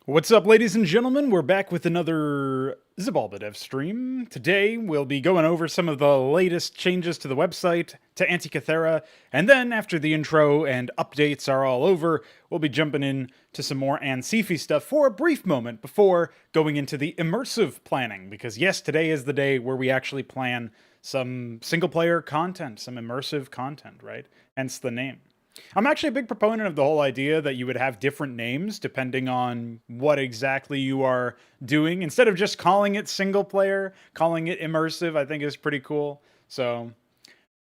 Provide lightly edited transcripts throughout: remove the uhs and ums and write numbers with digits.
What's up, ladies and gentlemen? We're back with another Xibalba dev stream. Today, we'll be going over some of the latest changes to the website, to Antikythera, and then after the intro and updates are all over, we'll be jumping in to some more Ansifii stuff for a brief moment before going into the immersive planning, because yes, today is the day where we actually plan some single-player content, some immersive content, right? Hence the name. I'm actually a big proponent of the whole idea that you would have different names depending on what exactly you are doing. Instead of just calling it single player, calling it immersive, I think is pretty cool. So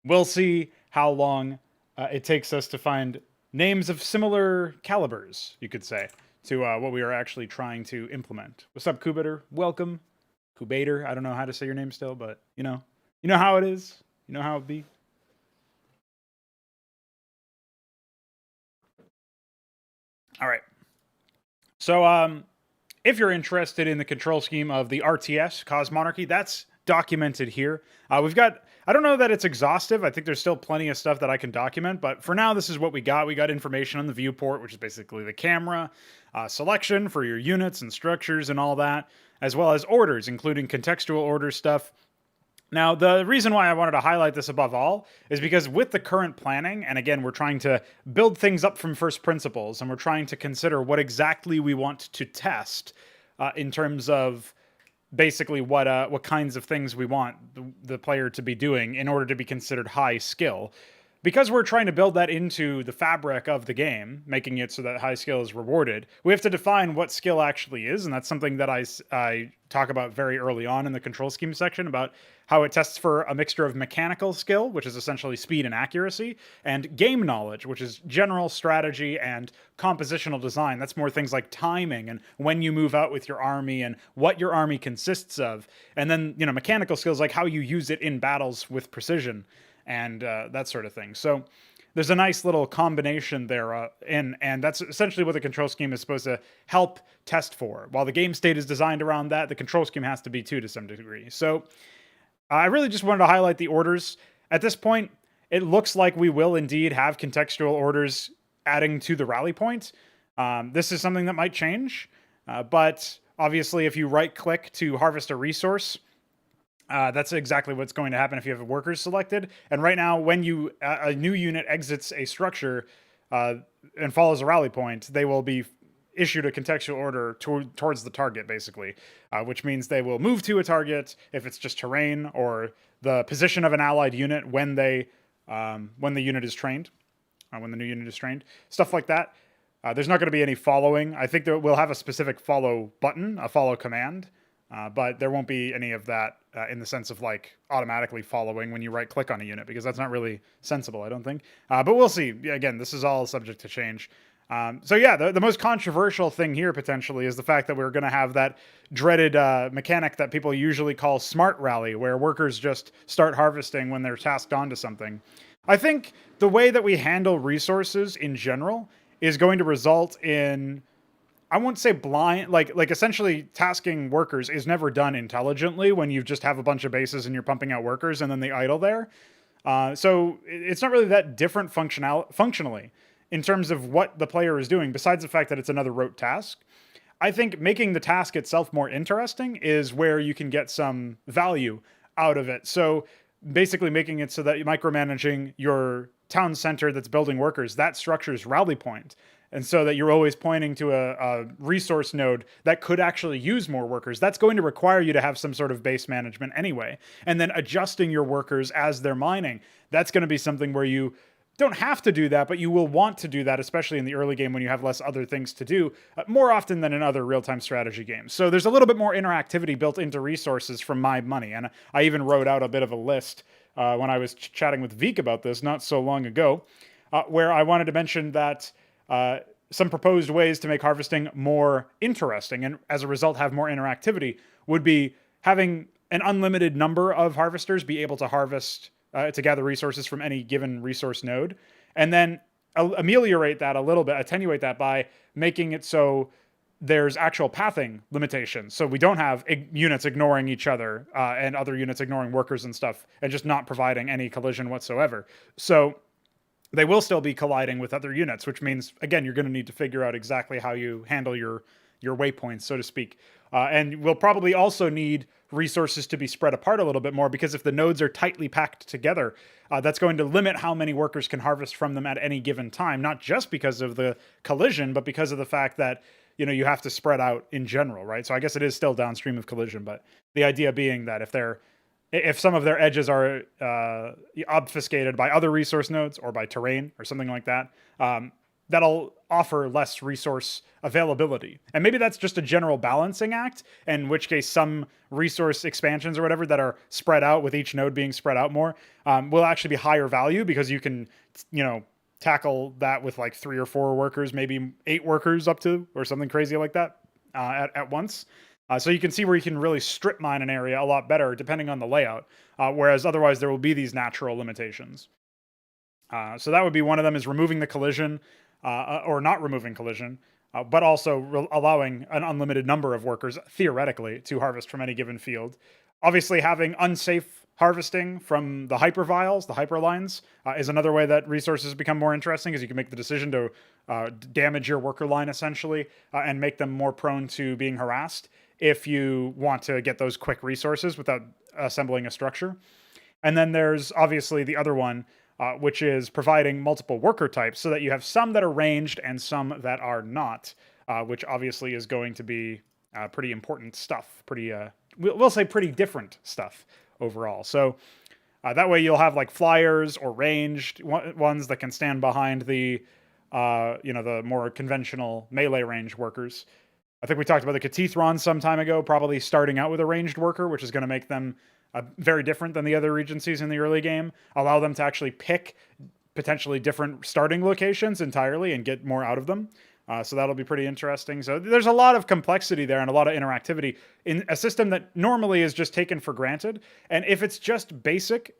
we'll see how long it takes us to find names of similar calibers, you could say, to what we are actually trying to implement. What's up, Kubater? Welcome. Kubater. I don't know how to say your name still, but you know how it is. You know how it be. All right. So, if you're interested in the control scheme of the RTS, Cosmonarchy, that's documented here. We've got, I don't know that it's exhaustive. I think there's still plenty of stuff that I can document, but for now, this is what we got. We got information on the viewport, which is basically the camera, selection for your units and structures and all that, as well as orders, including contextual order stuff. Now, the reason why I wanted to highlight this above all is because with the current planning, and again, we're trying to build things up from first principles, and we're trying to consider what exactly we want to test in terms of basically what kinds of things we want the player to be doing in order to be considered high skill. Because we're trying to build that into the fabric of the game, making it so that high skill is rewarded, we have to define what skill actually is, and that's something that I talk about very early on in the control scheme section about how it tests for a mixture of mechanical skill, which is essentially speed and accuracy, and game knowledge, which is general strategy and compositional design. That's more things like timing and when you move out with your army and what your army consists of. And then, mechanical skills like how you use it in battles with precision and that sort of thing. So there's a nice little combination there, and that's essentially what the control scheme is supposed to help test for. While the game state is designed around that, the control scheme has to be too to some degree. So I really just wanted to highlight the orders. At this point, it looks like we will indeed have contextual orders adding to the rally point. This is something that might change, but obviously if you right-click to harvest a resource, that's exactly what's going to happen if you have workers selected. And right now, when a new unit exits a structure and follows a rally point, they will be issued a contextual order towards the target, basically, which means they will move to a target if it's just terrain or the position of an allied unit when the unit is trained, when the new unit is trained, stuff like that. There's not going to be any following. I think that we'll have a specific follow button, a follow command, but there won't be any of that in the sense of like automatically following when you right click on a unit, because that's not really sensible, I don't think. But we'll see. Again, this is all subject to change. So yeah, the most controversial thing here potentially is the fact that we're going to have that dreaded mechanic that people usually call smart rally, where workers just start harvesting when they're tasked onto something. I think the way that we handle resources in general is going to result in, I won't say blind, like essentially tasking workers is never done intelligently when you just have a bunch of bases and you're pumping out workers and then they idle there. So it's not really that different functionally in terms of what the player is doing, besides the fact that it's another rote task. I think making the task itself more interesting is where you can get some value out of it. So basically making it so that you're micromanaging your town center that's building workers, that structure's rally point. And so that you're always pointing to a resource node that could actually use more workers. That's going to require you to have some sort of base management anyway. And then adjusting your workers as they're mining. That's going to be something where you don't have to do that, but you will want to do that, especially in the early game when you have less other things to do, more often than in other real-time strategy games. So there's a little bit more interactivity built into resources from my money. And I even wrote out a bit of a list when I was chatting with Veek about this not so long ago, where I wanted to mention that some proposed ways to make harvesting more interesting and as a result have more interactivity would be having an unlimited number of harvesters be able to harvest to gather resources from any given resource node, and then ameliorate that a little bit, attenuate that by making it so there's actual pathing limitations. So we don't have units ignoring each other and other units ignoring workers and stuff and just not providing any collision whatsoever. So they will still be colliding with other units, which means, again, you're going to need to figure out exactly how you handle your your waypoints, so to speak. And we'll probably also need resources to be spread apart a little bit more, because if the nodes are tightly packed together, that's going to limit how many workers can harvest from them at any given time, not just because of the collision, but because of the fact that, you know, you have to spread out in general, right? So I guess it is still downstream of collision, but the idea being that if some of their edges are obfuscated by other resource nodes or by terrain or something like that, that'll offer less resource availability. And maybe that's just a general balancing act, in which case some resource expansions or whatever that are spread out, with each node being spread out more, will actually be higher value, because you can, you know, tackle that with like 3 or 4 workers, maybe 8 workers up to, or something crazy like that at once. So you can see where you can really strip mine an area a lot better depending on the layout, whereas otherwise there will be these natural limitations. So that would be one of them, is removing the collision, or not removing collision, but also allowing an unlimited number of workers, theoretically, to harvest from any given field. Obviously, having unsafe harvesting from the hypervials, the hyperlines, is another way that resources become more interesting, because you can make the decision to damage your worker line, essentially, and make them more prone to being harassed if you want to get those quick resources without assembling a structure. And then there's obviously the other one, which is providing multiple worker types, so that you have some that are ranged and some that are not, which obviously is going to be pretty important stuff. We'll say pretty different stuff overall. So that way you'll have like flyers or ranged ones that can stand behind the the more conventional melee range workers. I think we talked about the Cathethrons some time ago, probably starting out with a ranged worker, which is going to make them very different than the other regencies in the early game. Allow them to actually pick potentially different starting locations entirely and get more out of them. So that'll be pretty interesting. So there's a lot of complexity there and a lot of interactivity in a system that normally is just taken for granted. And if it's just a basic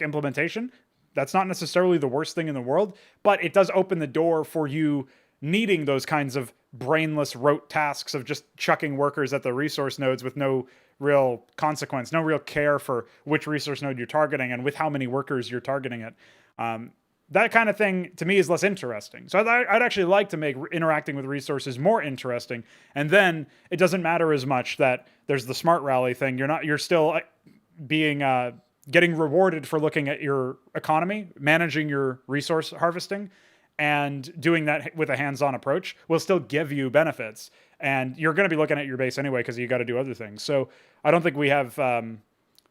implementation, that's not necessarily the worst thing in the world, but it does open the door for you needing those kinds of brainless rote tasks of just chucking workers at the resource nodes with no real consequence, no real care for which resource node you're targeting and with how many workers you're targeting it. That kind of thing, to me, is less interesting. So I'd actually like to make interacting with resources more interesting, and then it doesn't matter as much that there's the smart rally thing. You're still being getting rewarded for looking at your economy, managing your resource harvesting, and doing that with a hands-on approach will still give you benefits. And you're going to be looking at your base anyway, because you got to do other things. So I don't think we have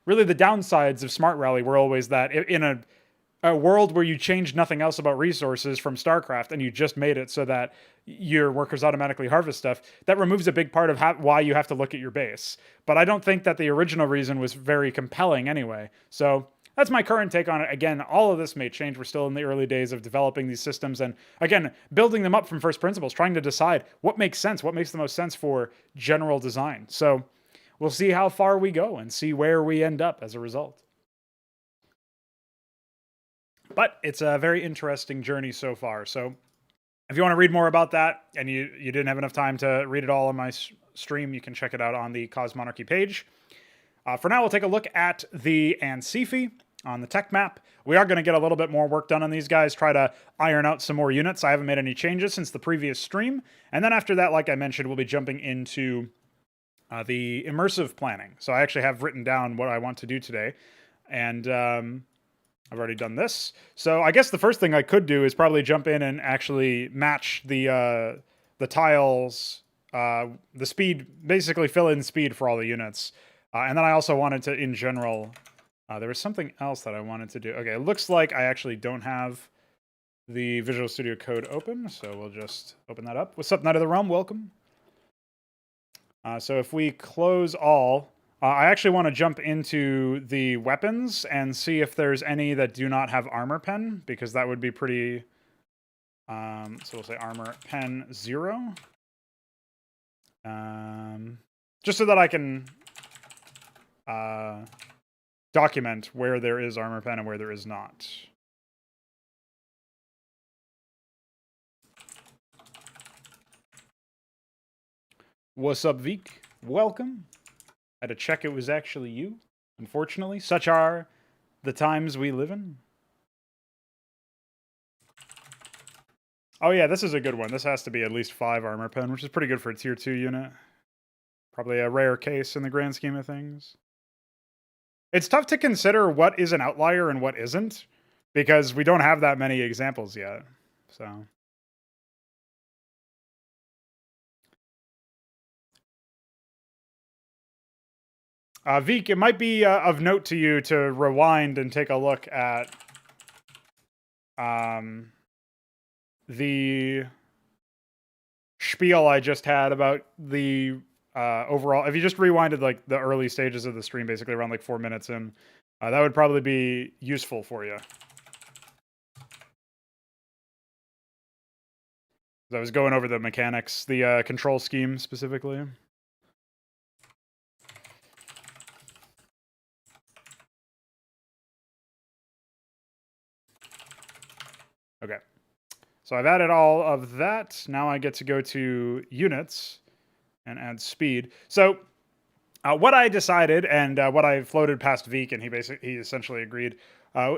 really the downsides of Smart Rally were always that in a world where you changed nothing else about resources from StarCraft and you just made it so that your workers automatically harvest stuff, that removes a big part of why you have to look at your base. But I don't think that the original reason was very compelling anyway. So that's my current take on it. Again, all of this may change. We're still in the early days of developing these systems and, again, building them up from first principles, trying to decide what makes sense, what makes the most sense for general design. So we'll see how far we go and see where we end up as a result. But it's a very interesting journey so far. So if you want to read more about that and you didn't have enough time to read it all on my stream, you can check it out on the Cosmonarchy page. For now, we'll take a look at the Ansifii on the tech map. We are going to get a little bit more work done on these guys, try to iron out some more units. I haven't made any changes since the previous stream. And then after that, like I mentioned, we'll be jumping into the immersive planning. So I actually have written down what I want to do today. And I've already done this. So I guess the first thing I could do is probably jump in and actually match the tiles, the speed, basically fill in speed for all the units. And then I also wanted to, in general, there was something else that I wanted to do. Okay, it looks like I actually don't have the Visual Studio Code open, so we'll just open that up. What's up, Knight of the Realm? Welcome. So if we close all, I actually want to jump into the weapons and see if there's any that do not have armor pen, because that would be pretty... so we'll say armor pen 0. Just so that I can document where there is armor pen and where there is not. What's up, Veek? Welcome. I had to check it was actually you, unfortunately. Such are the times we live in. Oh yeah, this is a good one. This has to be at least 5 armor pen, which is pretty good for a tier 2 unit. Probably a rare case in the grand scheme of things. It's tough to consider what is an outlier and what isn't, because we don't have that many examples yet. So Veek, it might be of note to you to rewind and take a look at the spiel I just had about the overall. If you just rewinded like the early stages of the stream, basically around like 4 minutes in, that would probably be useful for you. I was going over the mechanics, the control scheme specifically. Okay. So I've added all of that. Now I get to go to units and add speed. So what I decided and what I floated past Veek, and he essentially agreed,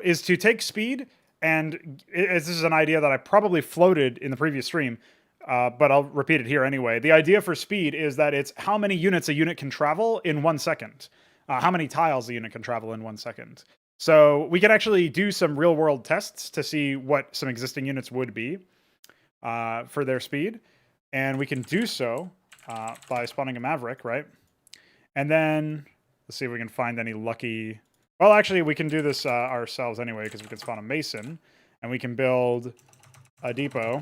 is to take speed. And this is an idea that I probably floated in the previous stream, but I'll repeat it here anyway. The idea for speed is that it's how many units a unit can travel in 1 second, how many tiles a unit can travel in 1 second. So we can actually do some real world tests to see what some existing units would be for their speed. And we can do so by spawning a Maverick, right? And then let's see if we can find any lucky... Well, actually, we can do this ourselves anyway, because we can spawn a Mason. And we can build a depot.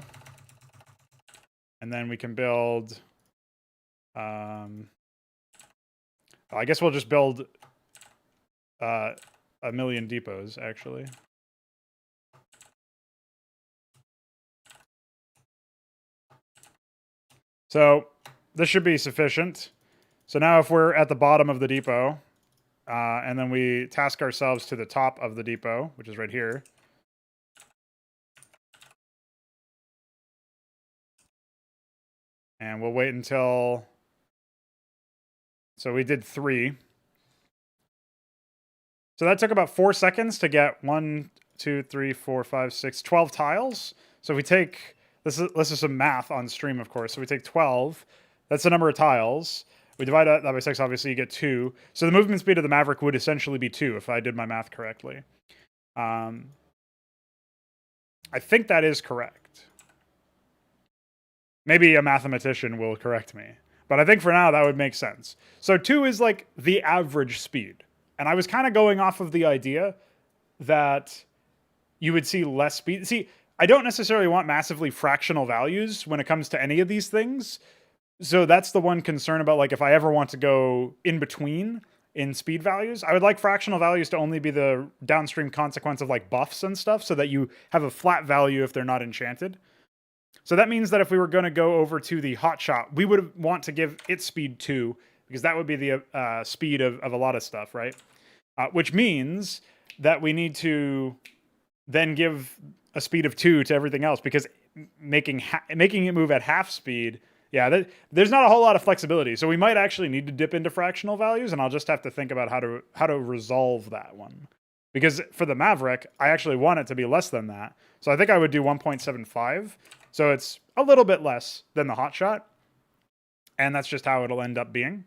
And then we can build... I guess we'll just build... a million depots, actually. So this should be sufficient. So now if we're at the bottom of the depot, and then we task ourselves to the top of the depot, which is right here. And we'll wait until... So we did 3. So that took about 4 seconds to get 1, 2, 3, 4, 5, 6, 12 tiles. So if we take, this is some math on stream, of course. So we take 12, that's the number of tiles. We divide that by 6, obviously you get 2. So the movement speed of the Maverick would essentially be 2 if I did my math correctly. I think that is correct. Maybe a mathematician will correct me. But I think for now that would make sense. So 2 is like the average speed. And I was kind of going off of the idea that you would see less speed. See, I don't necessarily want massively fractional values when it comes to any of these things. So that's the one concern about, like, if I ever want to go in between in speed values, I would like fractional values to only be the downstream consequence of like buffs and stuff, so that you have a flat value if they're not enchanted. So that means that if we were going to go over to the hotshot, we would want to give its speed 2, because that would be the speed of a lot of stuff, right? Which means that we need to then give a speed of 2 to everything else, because making it move at half speed, yeah, there's not a whole lot of flexibility. So we might actually need to dip into fractional values, and I'll just have to think about how to resolve that one. Because for the Maverick, I actually want it to be less than that. So I think I would do 1.75. So it's a little bit less than the hotshot. And that's just how it'll end up being.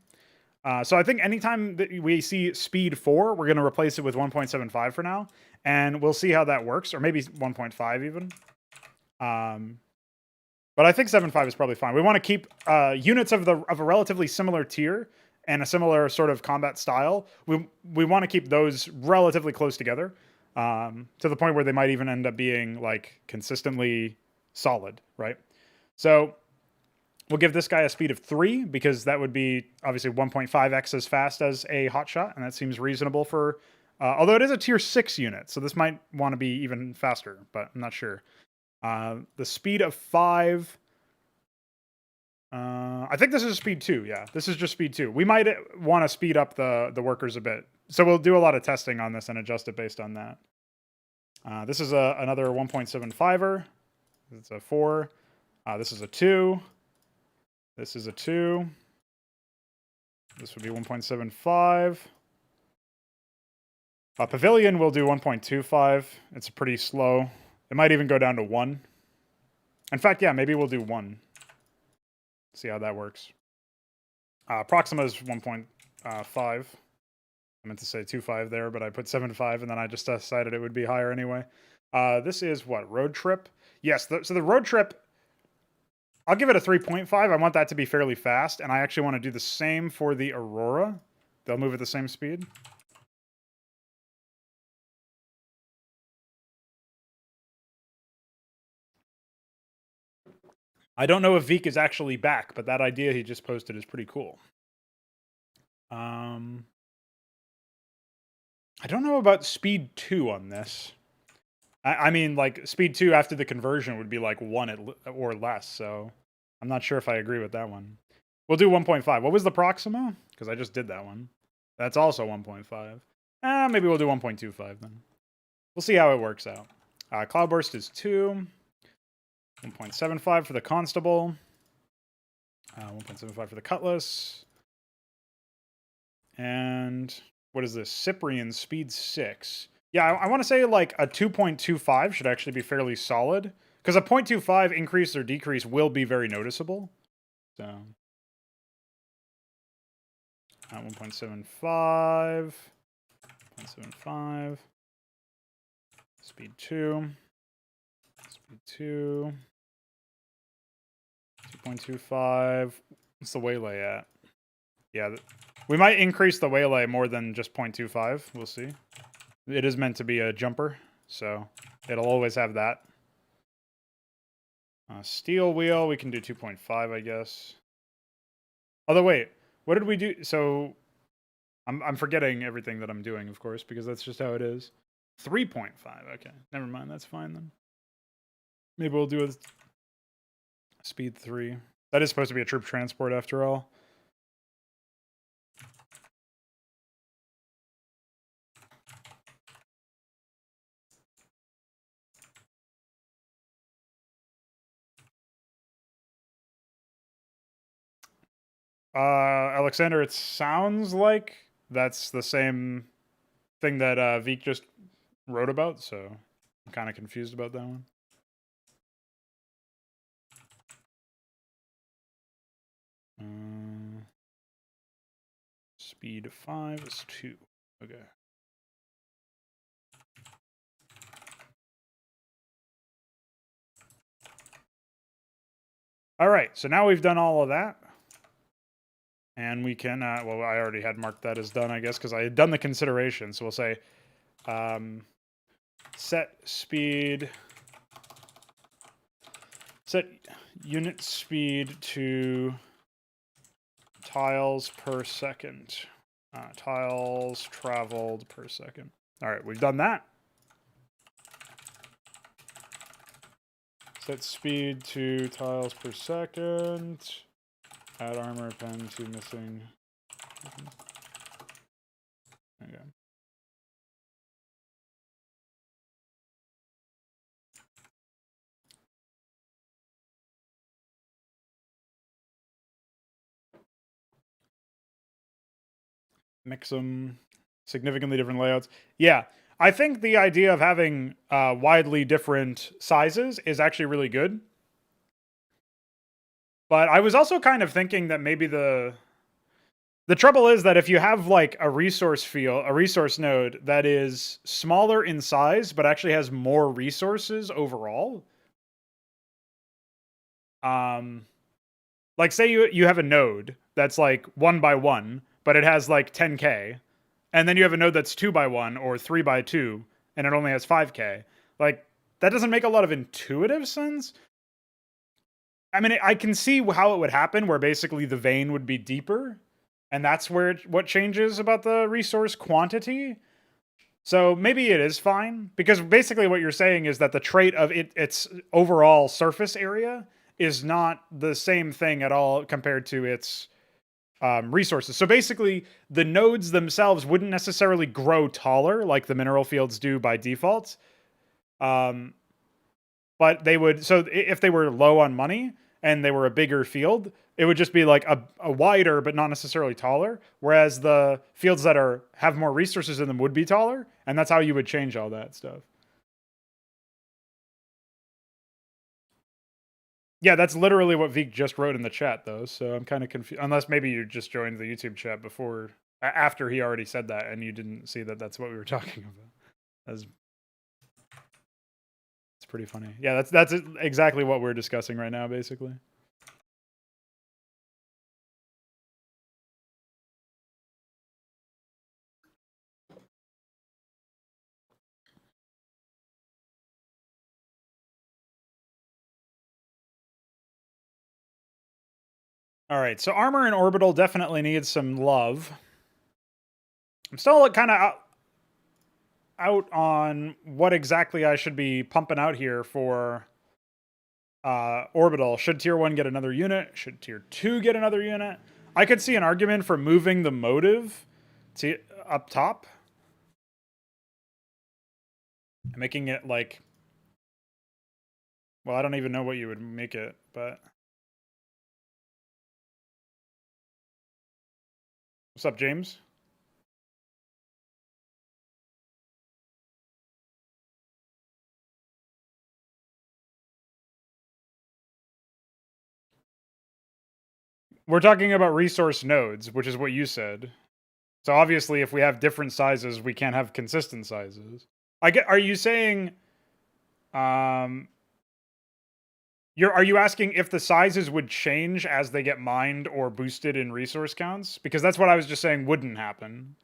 So I think anytime that we see speed 4, we're going to replace it with 1.75 for now. And we'll see how that works. Or maybe 1.5 even. But I think 7.5 is probably fine. We want to keep units of a relatively similar tier and a similar sort of combat style. We want to keep those relatively close together, to the point where they might even end up being like consistently solid, right? So we'll give this guy a speed of 3, because that would be obviously 1.5x as fast as a hotshot, and that seems reasonable for... although it is a tier 6 unit, so this might want to be even faster, but I'm not sure. The speed of 5... I think this is speed 2, yeah. This is just speed 2. We might want to speed up the workers a bit. So we'll do a lot of testing on this and adjust it based on that. This is another 1.75er. It's a 4. This is a 2. This is a 2. This would be 1.75. Pavilion will do 1.25. It's pretty slow. It might even go down to 1. In fact, yeah, maybe we'll do 1. See how that works. Proxima is 1.5. I meant to say 2.5 there, but I put 7.5, and then I just decided it would be higher anyway. This is what? Road trip? Yes, so the road trip, I'll give it a 3.5. I want that to be fairly fast, and I actually want to do the same for the Aurora. They'll move at the same speed. I don't know if Veek is actually back, but that idea he just posted is pretty cool. I don't know about speed 2 on this. I mean, like, speed 2 after the conversion would be like 1 or less, so I'm not sure if I agree with that one. We'll do 1.5. What was the Proxima? Because I just did that one. That's also 1.5. Maybe we'll do 1.25 then. We'll see how it works out. Cloudburst is 2. 1.75 for the Constable. 1.75 for the Cutlass. And what is this? Cyprian, speed 6. Yeah, I want to say like a 2.25 should actually be fairly solid. Because a 0.25 increase or decrease will be very noticeable. So 1.75. 1.75. Speed 2. Speed 2. 2.25. What's the waylay at? Yeah, we might increase the waylay more than just 0.25. We'll see. It is meant to be a jumper, so it'll always have that. Steel wheel, we can do 2.5, I guess. Although, wait, what did we do? So, I'm forgetting everything that I'm doing, of course, because that's just how it is. 3.5, okay. Never mind, that's fine then. Maybe we'll do a speed 3. That is supposed to be a troop transport after all. Alexander, it sounds like that's the same thing that Veek just wrote about, so I'm kind of confused about that one. Speed 5 is 2. Okay. All right, so now we've done all of that. And we can, well, I already had marked that as done, I guess, because I had done the consideration. So we'll say set speed, set unit speed to tiles per second. Tiles traveled per second. All right, we've done that. Set speed to tiles per second. Add armor pen to missing. Okay. Mix them. Significantly different layouts. Yeah, I think the idea of having widely different sizes is actually really good. But I was also kind of thinking that maybe the trouble is that if you have like a resource node that is smaller in size but actually has more resources overall, like say you have a node that's like 1 by 1, but it has like 10k, and then you have a node that's 2 by 1 or 3 by 2, and it only has 5k. Like that doesn't make a lot of intuitive sense. I mean, I can see how it would happen, where basically the vein would be deeper, and that's where what changes about the resource quantity. So maybe it is fine, because basically what you're saying is that the trait of its overall surface area is not the same thing at all compared to its resources. So basically, the nodes themselves wouldn't necessarily grow taller like the mineral fields do by default. But they would, so if they were low on money and they were a bigger field, it would just be like a wider but not necessarily taller, whereas the fields that have more resources in them would be taller, and that's how you would change all that stuff. Yeah, that's literally what Veek just wrote in the chat, though. So I'm kind of confused. Unless maybe you just joined the YouTube chat before, after he already said that, and you didn't see that that's what we were talking about. That's it's pretty funny. Yeah, that's exactly what we're discussing right now, basically. All right, so armor and orbital definitely needs some love. I'm still kind of out on what exactly I should be pumping out here for orbital. Should tier 1 get another unit? Should tier 2 get another unit? I could see an argument for moving the motive to up top, making it like, well, I don't even know what you would make it, but what's up, James? We're talking about resource nodes, which is what you said. So obviously, if we have different sizes, we can't have consistent sizes. Are you saying, are you asking if the sizes would change as they get mined or boosted in resource counts? Because that's what I was just saying wouldn't happen.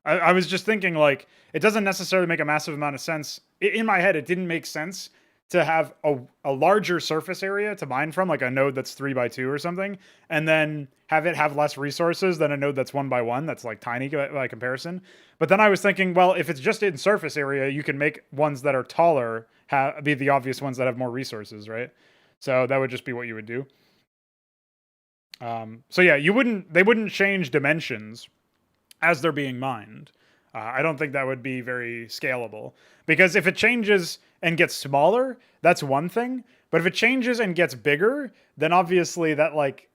I was just thinking, like, it doesn't necessarily make a massive amount of sense. In my head, it didn't make sense to have a larger surface area to mine from, like a node that's 3x2 or something, and then have it have less resources than a node that's 1x1, that's like tiny by comparison. But then I was thinking, well, if it's just in surface area, you can make ones that are taller be the obvious ones that have more resources, right? So that would just be what you would do. So yeah, they wouldn't change dimensions as they're being mined. I don't think that would be very scalable, because if it changes and gets smaller, that's one thing. But if it changes and gets bigger, then obviously that like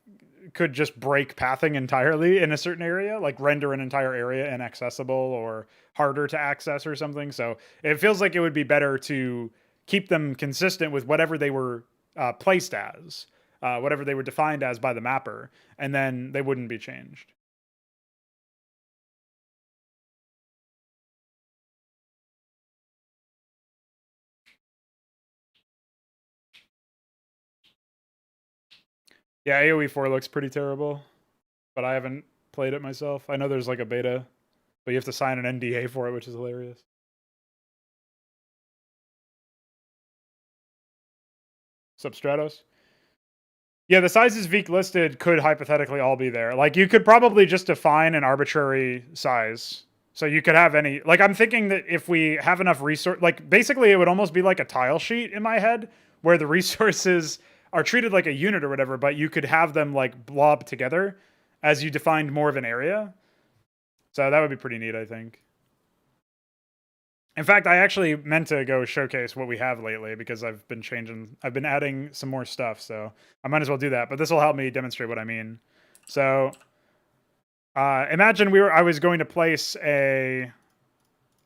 could just break pathing entirely in a certain area, like render an entire area inaccessible or harder to access or something. So it feels like it would be better to keep them consistent with whatever they were placed as, whatever they were defined as by the mapper, and then they wouldn't be changed. Yeah, AoE 4 looks pretty terrible, but I haven't played it myself. I know there's like a beta, but you have to sign an NDA for it, which is hilarious. Substratos. Yeah, the sizes Veek listed could hypothetically all be there. Like, you could probably just define an arbitrary size. So you could have any, like, I'm thinking that if we have enough resource, like, basically it would almost be like a tile sheet in my head, where the resources are treated like a unit or whatever, but you could have them like blob together as you defined more of an area. So that would be pretty neat, I think. In fact, I actually meant to go showcase what we have lately, because I've been adding some more stuff, so I might as well do that. But this will help me demonstrate what I mean. So imagine I was going to place a,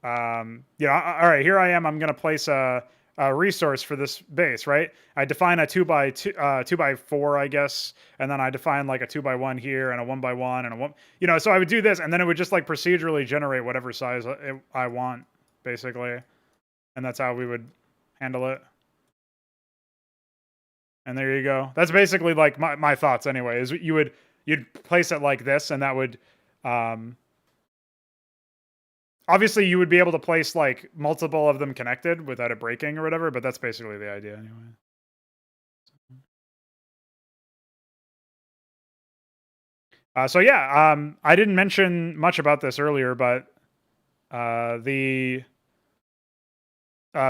all right, here I am. I'm going to place a resource for this base, right? I define a 2x4, I guess, and then I define like a 2x1 here and a 1x1 and a 1, so I would do this, and then it would just like procedurally generate whatever size I want, basically, and that's how we would handle it. And there you go. That's basically like my thoughts anyway, is you'd place it like this, and that would obviously you would be able to place like multiple of them connected without it breaking or whatever, but that's basically the idea anyway. So yeah, I didn't mention much about this earlier, but the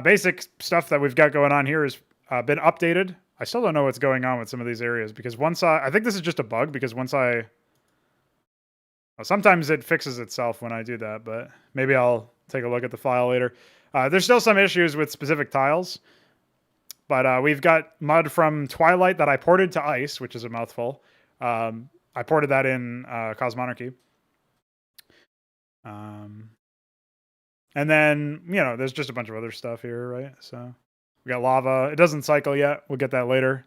basic stuff that we've got going on here has been updated. I still don't know what's going on with some of these areas, because I think this is just a bug, because well, sometimes it fixes itself when I do that, but maybe I'll take a look at the file later. There's still some issues with specific tiles, but we've got mud from Twilight that I ported to Ice, which is a mouthful. I ported that in Cosmonarchy. And then, there's just a bunch of other stuff here, right? So we got lava. It doesn't cycle yet. We'll get that later.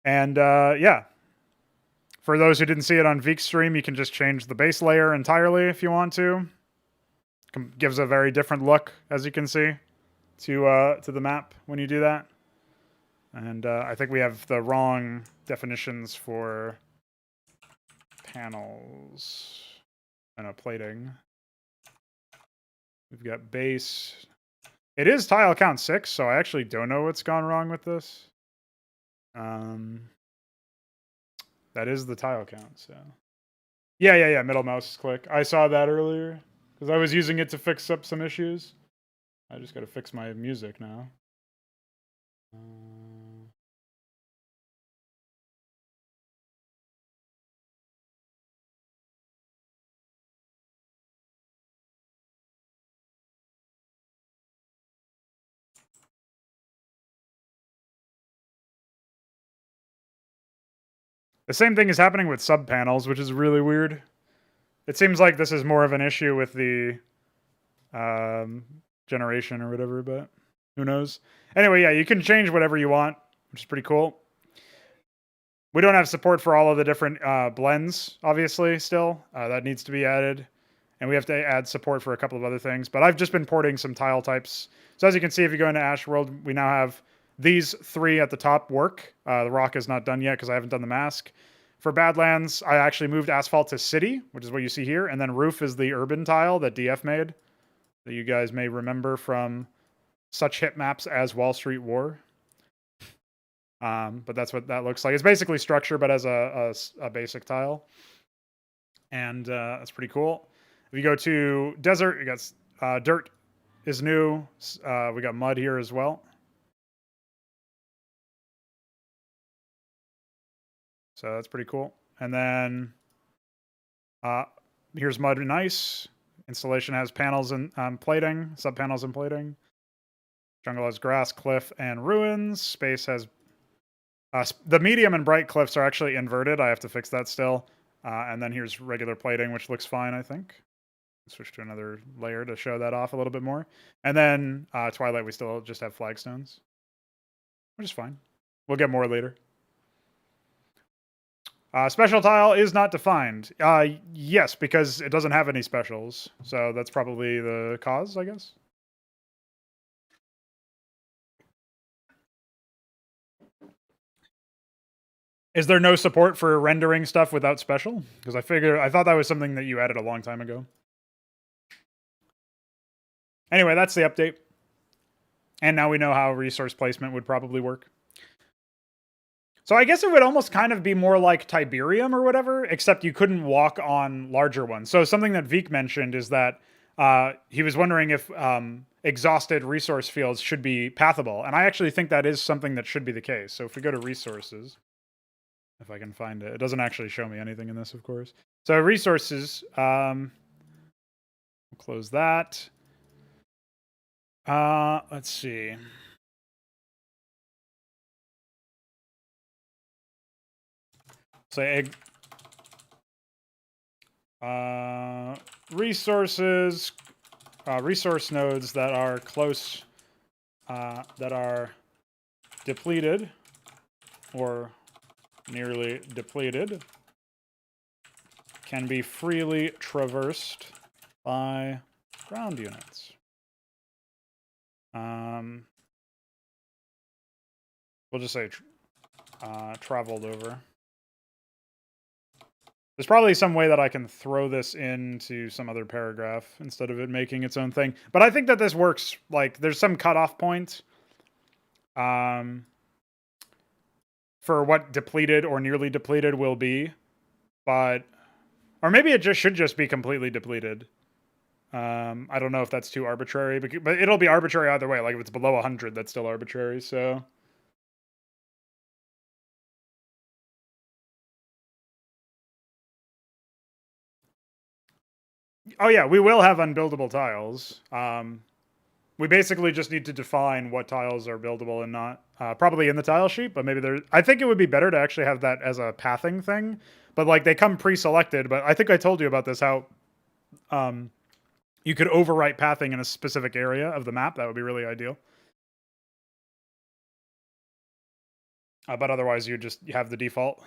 And yeah, for those who didn't see it on Veek's stream, you can just change the base layer entirely if you want to. Gives a very different look, as you can see, to the map when you do that. And I think we have the wrong definitions for panels and plating. We've got base. It is tile count 6, so I actually don't know what's gone wrong with this. That is the tile count, so. Yeah, middle mouse click. I saw that earlier, because I was using it to fix up some issues. I just gotta fix my music now. The same thing is happening with sub panels, which is really weird. It seems like this is more of an issue with the generation or whatever, but who knows? Anyway, yeah, you can change whatever you want, which is pretty cool. We don't have support for all of the different blends, obviously, still. That needs to be added. And we have to add support for a couple of other things. But I've just been porting some tile types. So as you can see, if you go into Ash World, we now have these 3 at the top work. The rock is not done yet because I haven't done the mask. For Badlands, I actually moved asphalt to city, which is what you see here. And then roof is the urban tile that DF made, that you guys may remember from such hit maps as Wall Street War. But that's what that looks like. It's basically structure, but as a basic tile. And that's pretty cool. If you go to desert, you got dirt is new. We got mud here as well. So that's pretty cool. And then here's mud and ice. Installation has panels and plating, sub panels and plating. Jungle has grass, cliff, and ruins. Space has the medium and bright cliffs are actually inverted. I have to fix that still. And then here's regular plating, which looks fine, I think. Switch to another layer to show that off a little bit more. And then Twilight, we still just have flagstones, which is fine. We'll get more later. Special tile is not defined. Yes, because it doesn't have any specials. So that's probably the cause, I guess. Is there no support for rendering stuff without special? Because I thought that was something that you added a long time ago. Anyway, that's the update. And now we know how resource placement would probably work. So I guess it would almost kind of be more like Tiberium or whatever, except you couldn't walk on larger ones. So something that Veek mentioned is that he was wondering if exhausted resource fields should be pathable. And I actually think that is something that should be the case. So if we go to resources, if I can find it, it doesn't actually show me anything in this, of course. So resources, we'll close that. Let's see. Say resources, resource nodes that are close, that are depleted or nearly depleted can be freely traversed by ground units. We'll just say traveled over. There's probably some way that I can throw this into some other paragraph instead of it making its own thing. But I think that this works. Like, there's some cutoff point for what depleted or nearly depleted will be. But, or maybe it just should just be completely depleted. I don't know if that's too arbitrary, but it'll be arbitrary either way. Like, if it's below 100, that's still arbitrary, so... Oh yeah, we will have unbuildable tiles. We basically just need to define what tiles are buildable and not. Probably in the tile sheet, but maybe there... I think it would be better to actually have that as a pathing thing. But like, they come pre-selected, but I think I told you about this, how you could overwrite pathing in a specific area of the map. That would be really ideal. But otherwise, you just have the default.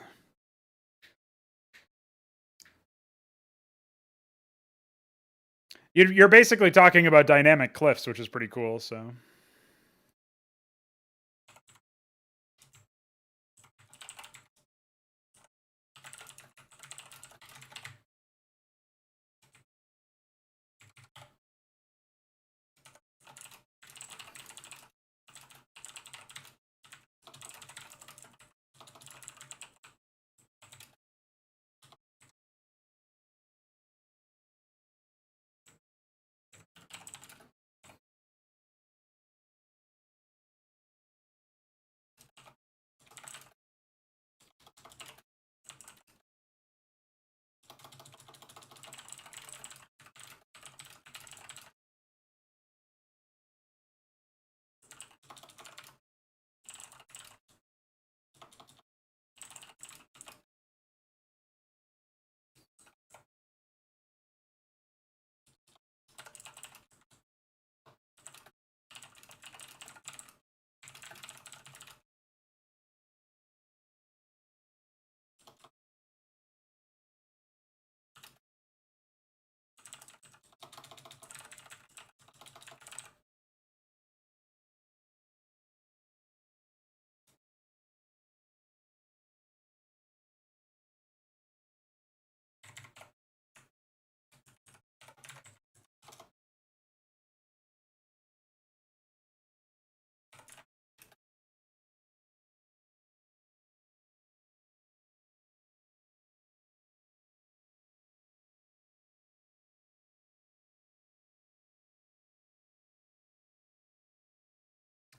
You're basically talking about dynamic cliffs, which is pretty cool, so...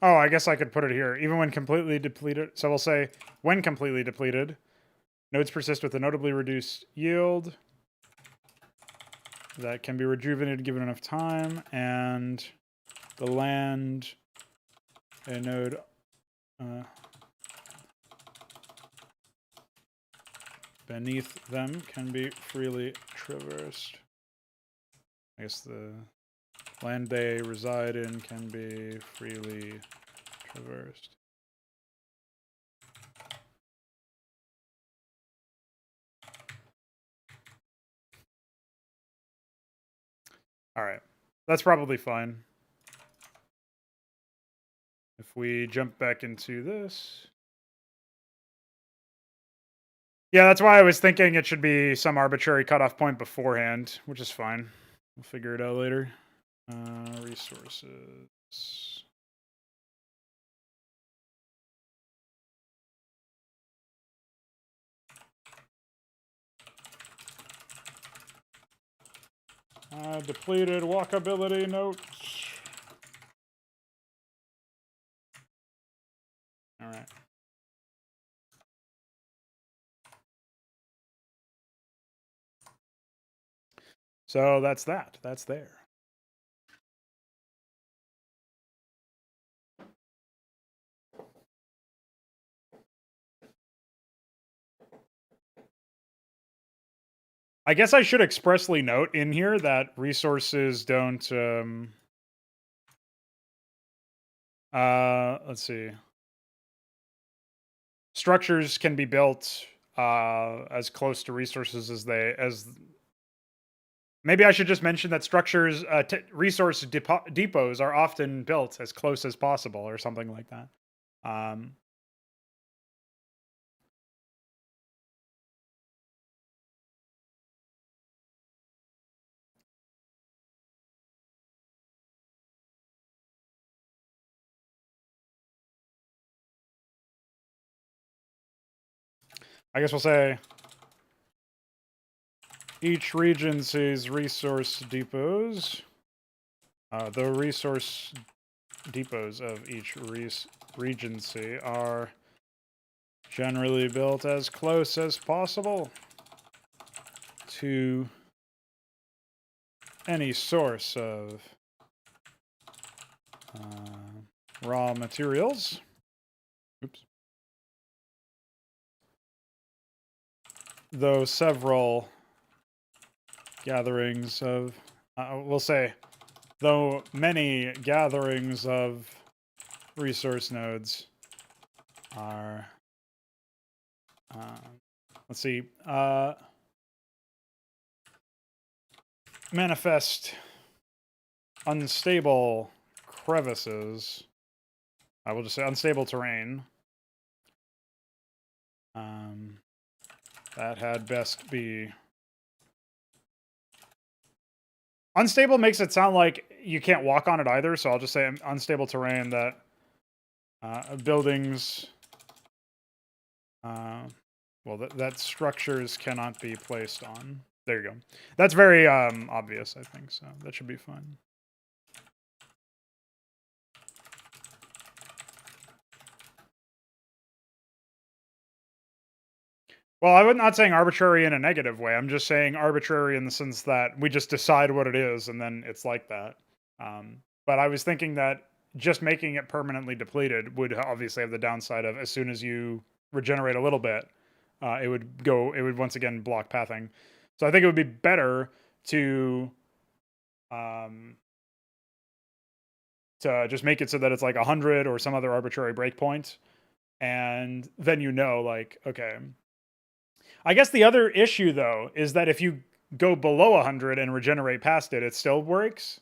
Oh, I guess I could put it here. Even when completely depleted. So we'll say, when completely depleted, nodes persist with a notably reduced yield that can be rejuvenated given enough time, and the land a node beneath them can be freely traversed. I guess the land they reside in can be freely traversed. All right, that's probably fine. If we jump back into this. Yeah, that's why I was thinking it should be some arbitrary cutoff point beforehand, which is fine. We'll figure it out later. Resources. Depleted walkability notes. All right. So that's that. That's there. I guess I should expressly note in here that resources don't, let's see. Structures can be built as close to resources as maybe I should just mention that structures, resource depots are often built as close as possible or something like that. I guess we'll say each regency's resource depots, the resource depots of each regency are generally built as close as possible to any source of raw materials. Oops. Though several gatherings of, we'll say, though many gatherings of resource nodes are Let's see. Manifest unstable crevices. I will just say unstable terrain. That had best be... Unstable makes it sound like you can't walk on it either, so I'll just say unstable terrain that buildings... well, that structures cannot be placed on. There you go. That's very obvious, I think, so that should be fine. Well, I'm not saying arbitrary in a negative way. I'm just saying arbitrary in the sense that we just decide what it is, and then it's like that. But I was thinking that just making it permanently depleted would obviously have the downside of as soon as you regenerate a little bit, it would once again block pathing. So I think it would be better to just make it so that it's like 100 or some other arbitrary breakpoint, and then like, okay. I guess the other issue though is that if you go below 100 and regenerate past it, it still works.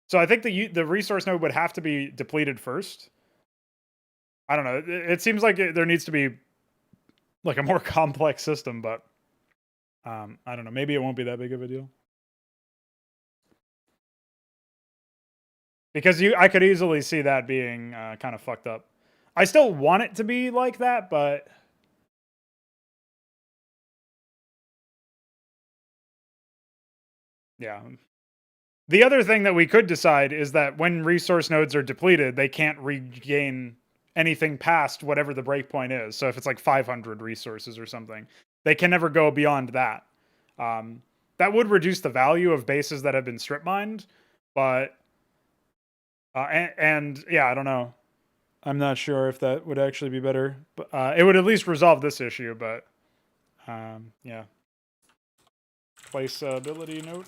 So I think the resource node would have to be depleted first. I don't know. It seems like there needs to be like a more complex system, but I don't know. Maybe it won't be that big of a deal. Because I could easily see that being kind of fucked up. I still want it to be like that, but yeah. The other thing that we could decide is that when resource nodes are depleted, they can't regain anything past whatever the breakpoint is. So if it's like 500 resources or something, they can never go beyond that. That would reduce the value of bases that have been strip mined, but and yeah, I don't know. I'm not sure if that would actually be better, but it would at least resolve this issue. But yeah, place ability note.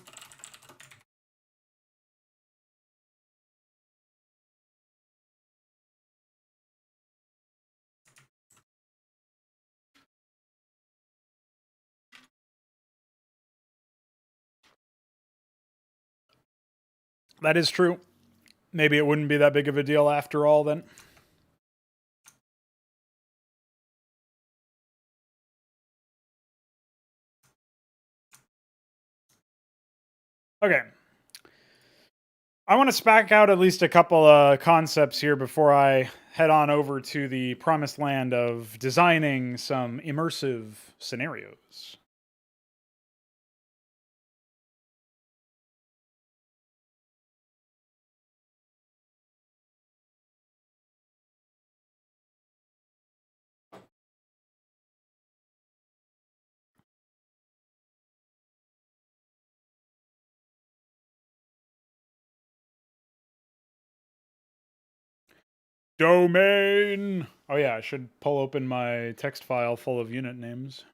That is true. Maybe it wouldn't be that big of a deal after all then. Okay. I want to spec out at least a couple of concepts here before I head on over to the promised land of designing some immersive scenarios. Domain! Oh yeah, I should pull open my text file full of unit names.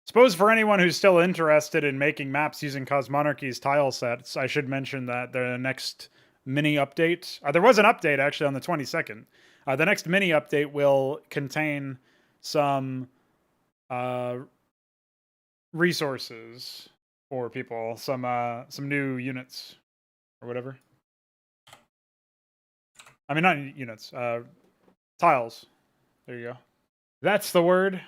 Suppose for anyone who's still interested in making maps using Cosmonarchy's tile sets, I should mention that the next mini update, there was an update actually on the 22nd. The next mini update will contain some resources for people, some new units or whatever. I mean, not units, tiles. There you go. That's the word.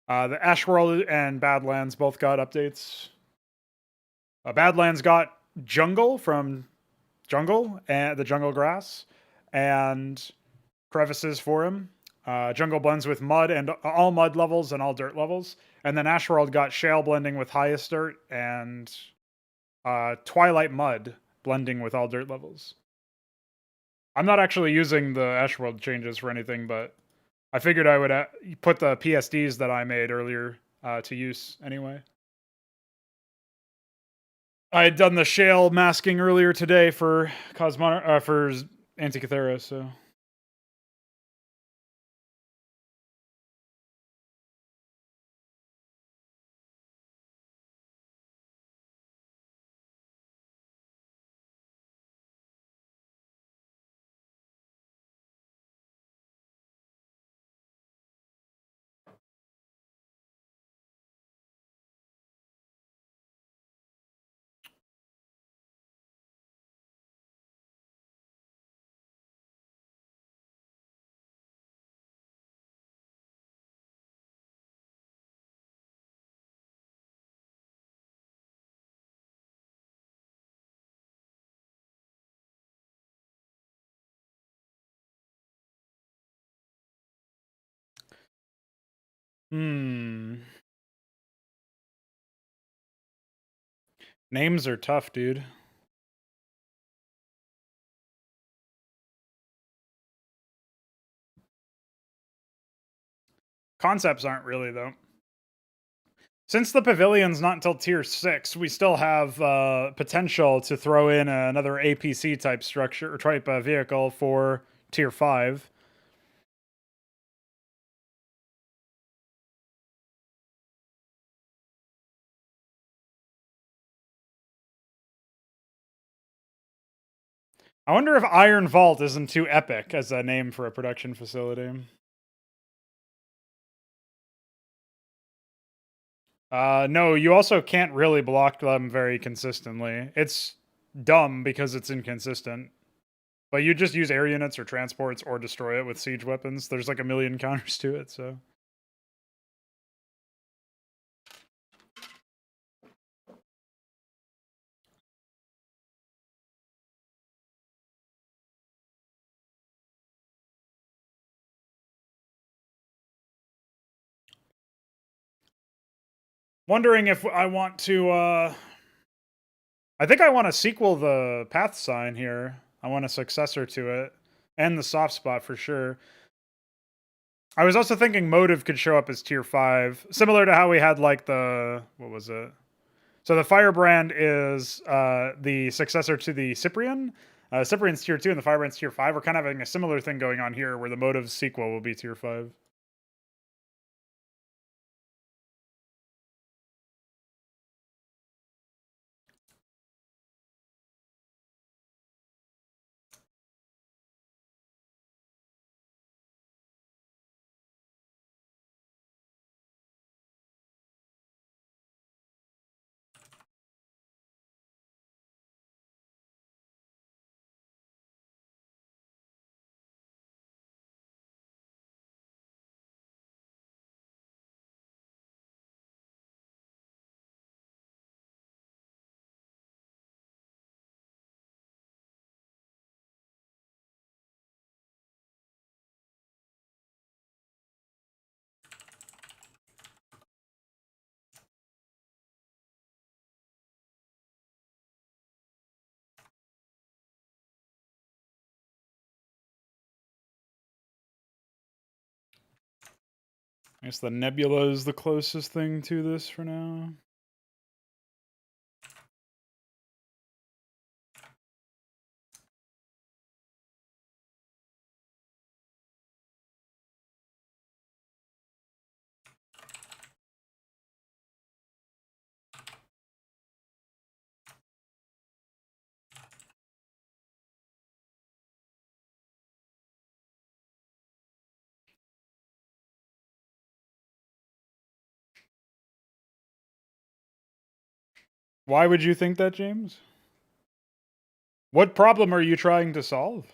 The Ashworld and Badlands both got updates. Badlands got jungle from jungle and the jungle grass and crevices for him. Jungle blends with mud and all mud levels and all dirt levels. And then Ashworld got shale blending with highest dirt and twilight mud blending with all dirt levels. I'm not actually using the Ashworld changes for anything, but I figured I would put the PSDs that I made earlier to use anyway. I had done the shale masking earlier today for for Antikythera, so Names are tough, dude. Concepts aren't really, though. Since the pavilion's not until tier 6, we still have potential to throw in another APC type structure or type vehicle for tier 5. I wonder if Iron Vault isn't too epic as a name for a production facility. No, you also can't really block them very consistently. It's dumb because it's inconsistent. But you just use air units or transports or destroy it with siege weapons. There's like a million counters to it, so. Wondering if I want to, I think I want to sequel the path sign here. I want a successor to it. And the soft spot for sure. I was also thinking motive could show up as tier 5. Similar to how we had like the, what was it? So the Firebrand is the successor to the Cyprian. Cyprian's tier 2 and the Firebrand's tier 5. We're kind of having a similar thing going on here where the motive sequel will be tier 5. I guess the Nebula is the closest thing to this for now. Why would you think that, James? What problem are you trying to solve?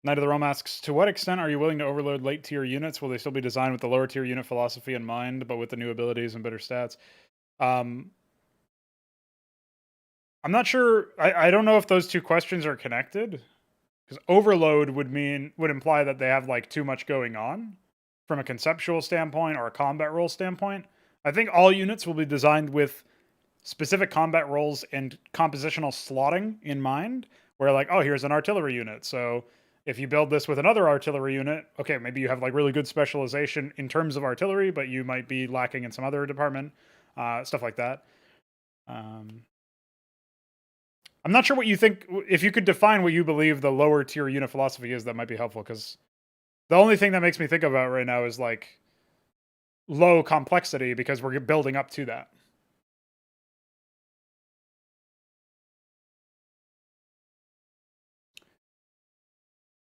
Knight of the Realm asks, to what extent are you willing to overload late tier units? Will they still be designed with the lower tier unit philosophy in mind, but with the new abilities and better stats? I'm not sure. I don't know if those two questions are connected. Because overload would imply that they have like too much going on from a conceptual standpoint or a combat role standpoint. I think all units will be designed with specific combat roles and compositional slotting in mind, where like, oh, here's an artillery unit. So if you build this with another artillery unit, okay, maybe you have like really good specialization in terms of artillery, but you might be lacking in some other department, stuff like that. I'm not sure what you think. If you could define what you believe the lower tier unit philosophy is, that might be helpful, because the only thing that makes me think about right now is like low complexity, because we're building up to that.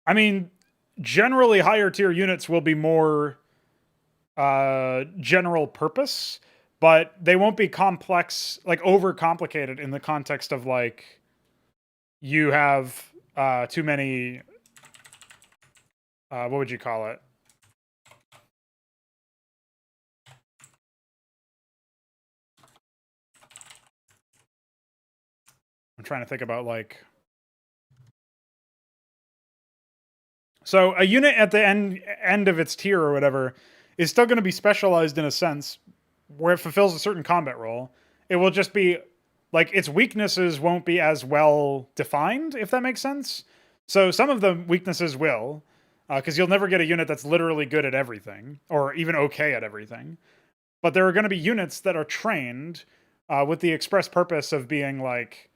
I mean, generally higher tier units will be more general purpose, but they won't be complex, like over complicated in the context of like you have too many. What would you call it? I'm trying to think about like So a unit at the end of its tier or whatever is still going to be specialized in a sense where it fulfills a certain combat role. It will just be like its weaknesses won't be as well defined, if that makes sense. So some of the weaknesses will, because you'll never get a unit that's literally good at everything or even okay at everything. But there are going to be units that are trained with the express purpose of being like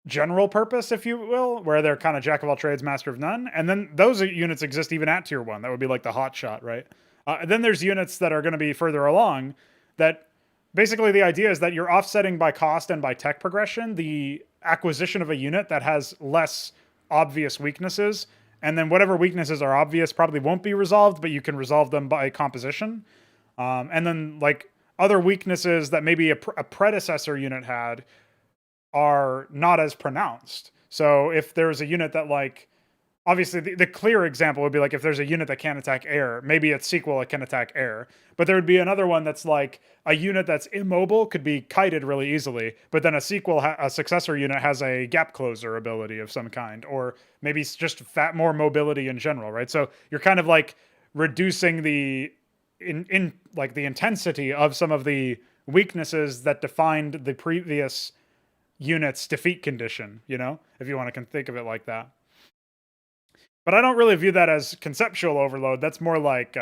general purpose, if you will, where they're kind of jack of all trades, master of none. And then those units exist even at tier 1. That would be like the hot shot, right? And then there's units that are going to be further along that basically the idea is that you're offsetting by cost and by tech progression the acquisition of a unit that has less obvious weaknesses. And then whatever weaknesses are obvious probably won't be resolved, but you can resolve them by composition. And then like other weaknesses that maybe a predecessor unit had are not as pronounced. So if there's a unit that like, obviously the clear example would be like if there's a unit that can't attack air, maybe its sequel it can attack air. But there would be another one that's like a unit that's immobile, could be kited really easily, but then a sequel, a successor unit has a gap closer ability of some kind, or maybe just more mobility in general, right? So you're kind of like reducing the in like the intensity of some of the weaknesses that defined the previous unit's defeat condition, you know, if you want to think of it like that. But I don't really view that as conceptual overload. That's more like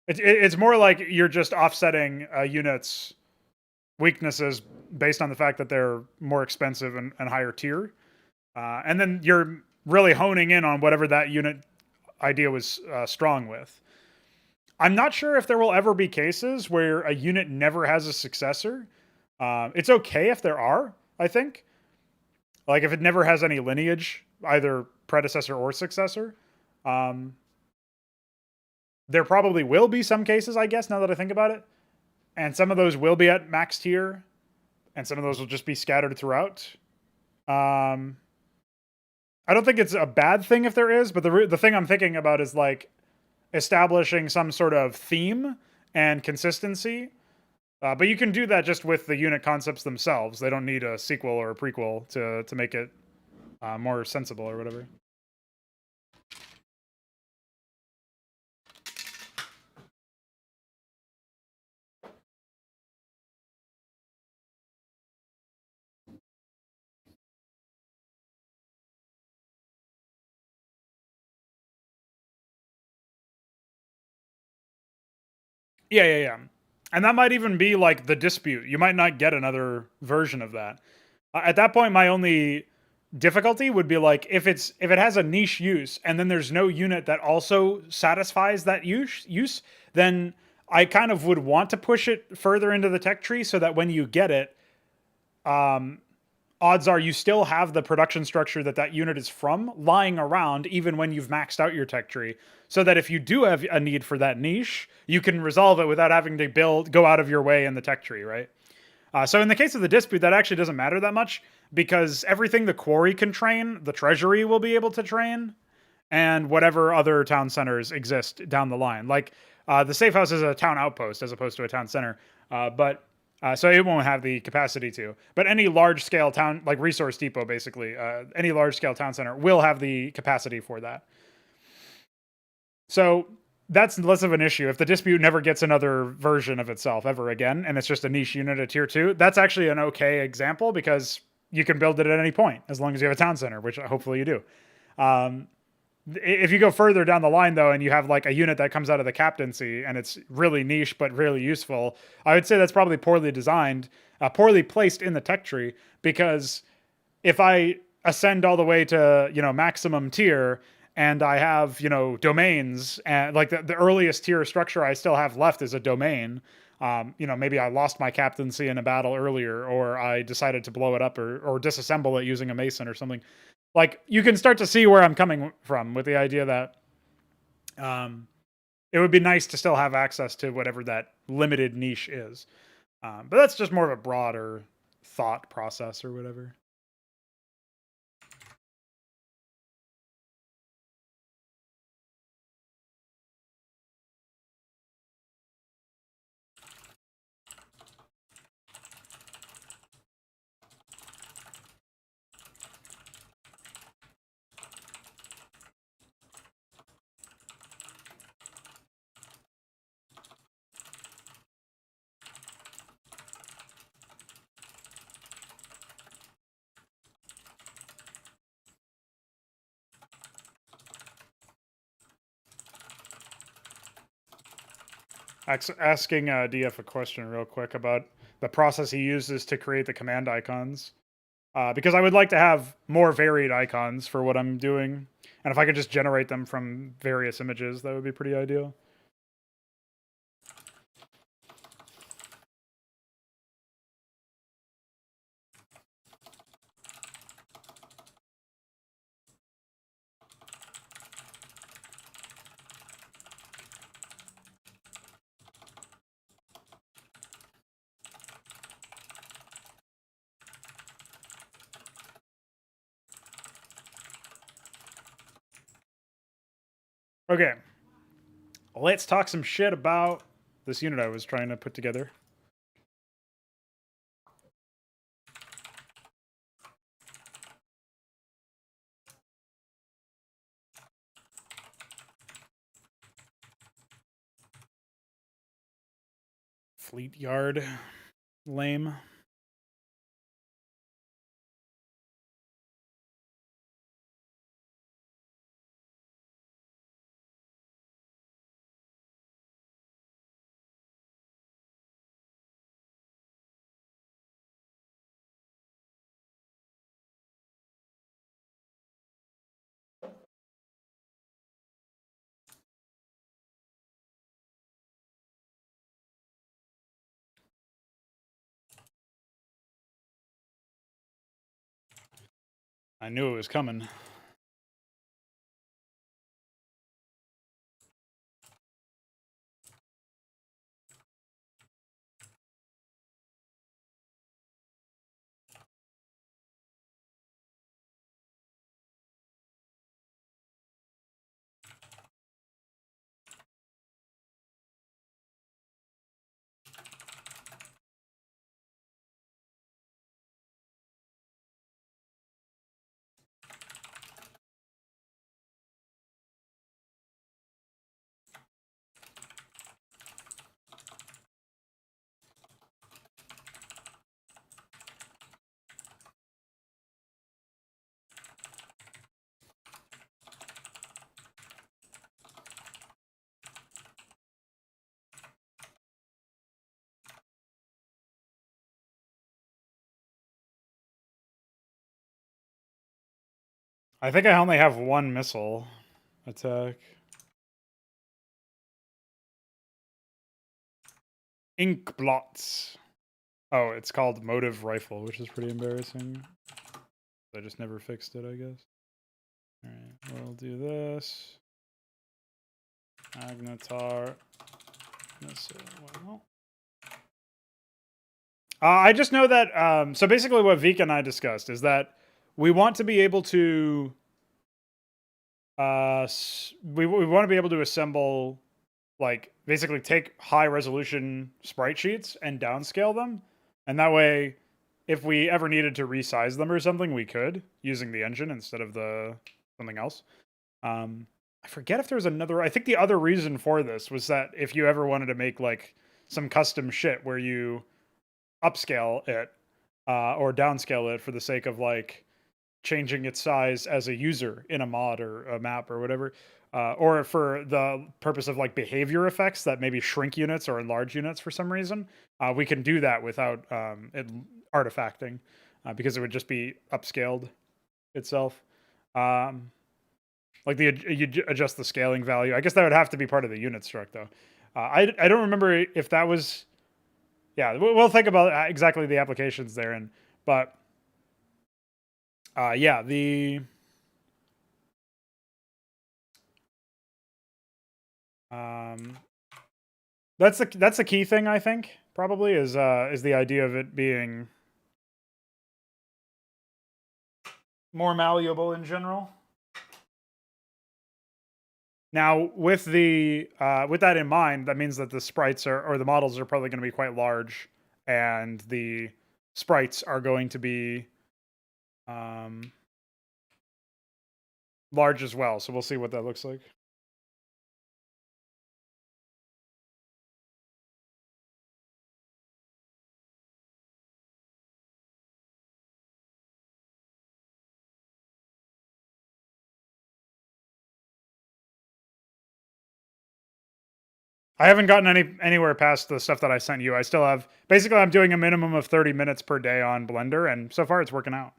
it's more like you're just offsetting a unit's weaknesses based on the fact that they're more expensive and higher tier, and then you're really honing in on whatever that unit idea was strong with. I'm not sure if there will ever be cases where a unit never has a successor. It's okay if there are, I think. Like if it never has any lineage, either predecessor or successor. There probably will be some cases, I guess, now that I think about it. And some of those will be at max tier, and some of those will just be scattered throughout. I don't think it's a bad thing if there is, but the thing I'm thinking about is like establishing some sort of theme and consistency. But you can do that just with the unit concepts themselves. They don't need a sequel or a prequel to make it more sensible or whatever. Yeah. And that might even be like the dispute. You might not get another version of that. At that point, my only difficulty would be like if it has a niche use and then there's no unit that also satisfies that use, then I kind of would want to push it further into the tech tree so that when you get it, odds are you still have the production structure that unit is from lying around even when you've maxed out your tech tree, so that if you do have a need for that niche, you can resolve it without having to go out of your way in the tech tree, right? So in the case of the dispute, that actually doesn't matter that much because everything the quarry can train, the treasury will be able to train, and whatever other town centers exist down the line. Like the safe house is a town outpost as opposed to a town center, but so it won't have the capacity to. But any large-scale town, like resource depot, basically, any large-scale town center will have the capacity for that. So that's less of an issue. If the dispute never gets another version of itself ever again, and it's just a niche unit at tier 2, that's actually an okay example because you can build it at any point as long as you have a town center, which hopefully you do. If you go further down the line, though, and you have like a unit that comes out of the captaincy and it's really niche but really useful, I would say that's probably poorly designed, poorly placed in the tech tree, because if I ascend all the way to, maximum tier and I have, domains, and like the earliest tier structure I still have left is a domain. Maybe I lost my captaincy in a battle earlier, or I decided to blow it up or disassemble it using a mason or something. Like you can start to see where I'm coming from with the idea that it would be nice to still have access to whatever that limited niche is. But that's just more of a broader thought process or whatever. Asking DF a question real quick about the process he uses to create the command icons. Because I would like to have more varied icons for what I'm doing. And if I could just generate them from various images, that would be pretty ideal. Okay. Let's talk some shit about this unit I was trying to put together. Fleet Yard. Lame. I knew it was coming. I think I only have one missile attack. Ink blots. Oh, it's called Motive Rifle, which is pretty embarrassing. I just never fixed it, I guess. Alright, we'll do this. Magnetar. Well. I just know that, so basically what Vika and I discussed is that we want to be able to, we want to be able to assemble, like, basically take high resolution sprite sheets and downscale them. And that way, if we ever needed to resize them or something, we could, using the engine instead of something else. I forget if there was another, I think the other reason for this was that if you ever wanted to make, like, some custom shit where you upscale it or downscale it for the sake of, like, changing its size as a user in a mod or a map or whatever, or for the purpose of, like, behavior effects that maybe shrink units or enlarge units for some reason, we can do that without it artifacting, because it would just be upscaled itself. Like, you adjust the scaling value. I guess that would have to be part of the unit struct, though. I don't remember if that was. Yeah, we'll think about exactly the applications therein, but yeah, that's the key thing, I think, probably is the idea of it being more malleable in general. Now, with that in mind, that means that the sprites or the models are probably going to be quite large, and the sprites are going to be large as well. So we'll see what that looks like. I haven't gotten anywhere past the stuff that I sent you. I still have, basically I'm doing a minimum of 30 minutes per day on Blender, and so far it's working out.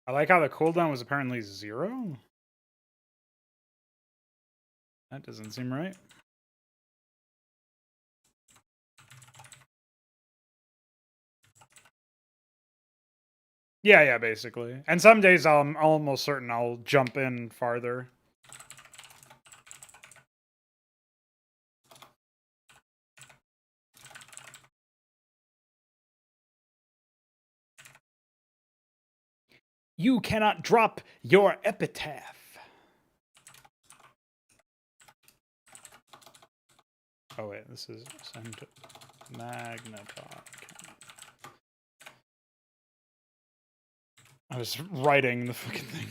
I like how the cooldown was apparently 0. That doesn't seem right. Yeah, basically. And some days I'm almost certain I'll jump in farther. You cannot drop your epitaph. Oh wait, this is send Magnetalk. I was writing the fucking thing.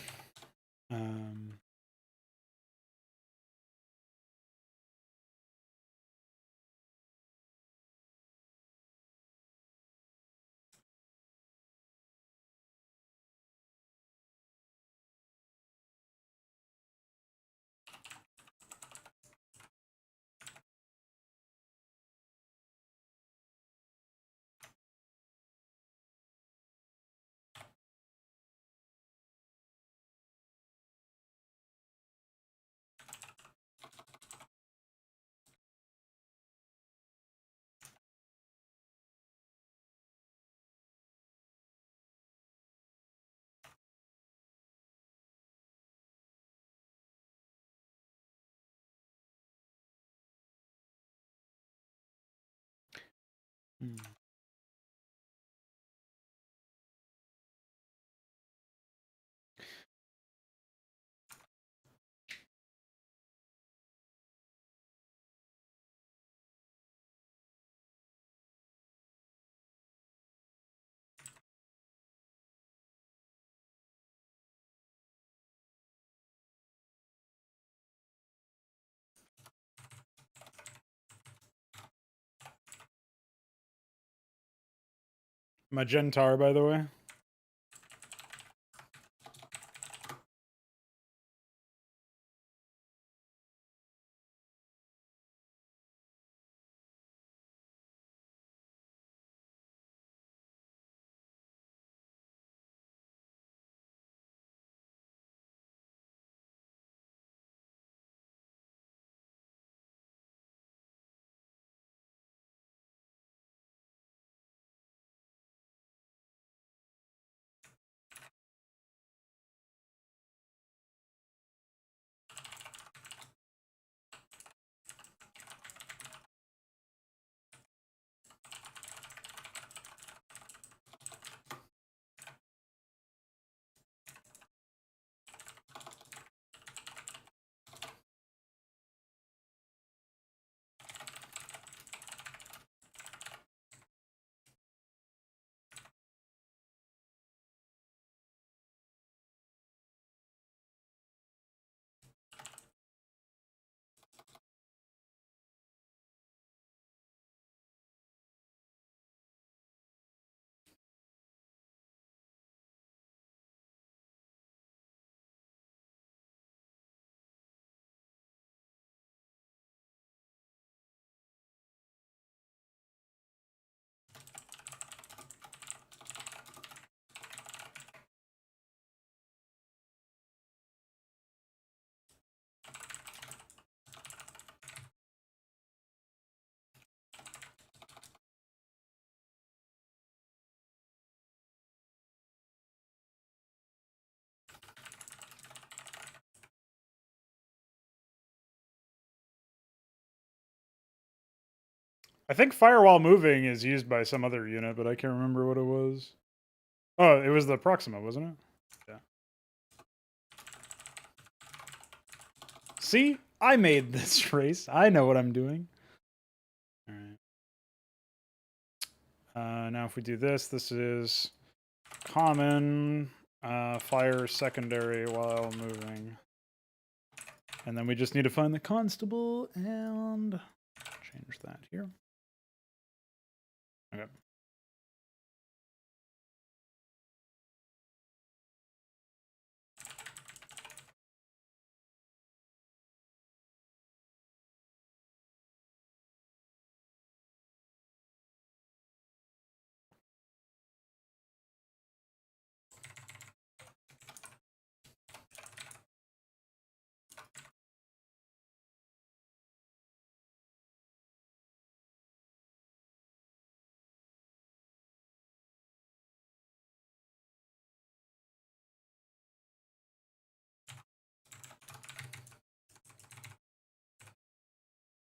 Magentar, by the way. I think firewall moving is used by some other unit, but I can't remember what it was. Oh, it was the Proxima, wasn't it? Yeah. See? I made this race. I know what I'm doing. All right. Now if we do this, this is common, fire secondary while moving. And then we just need to find the constable and change that here. Okay.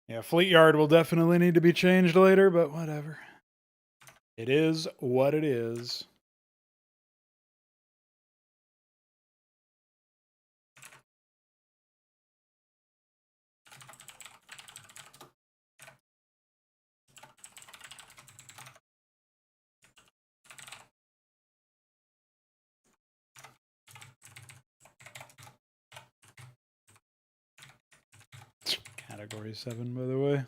Yeah, Fleet Yard will definitely need to be changed later, but whatever. It is what it is. Category 7, by the way.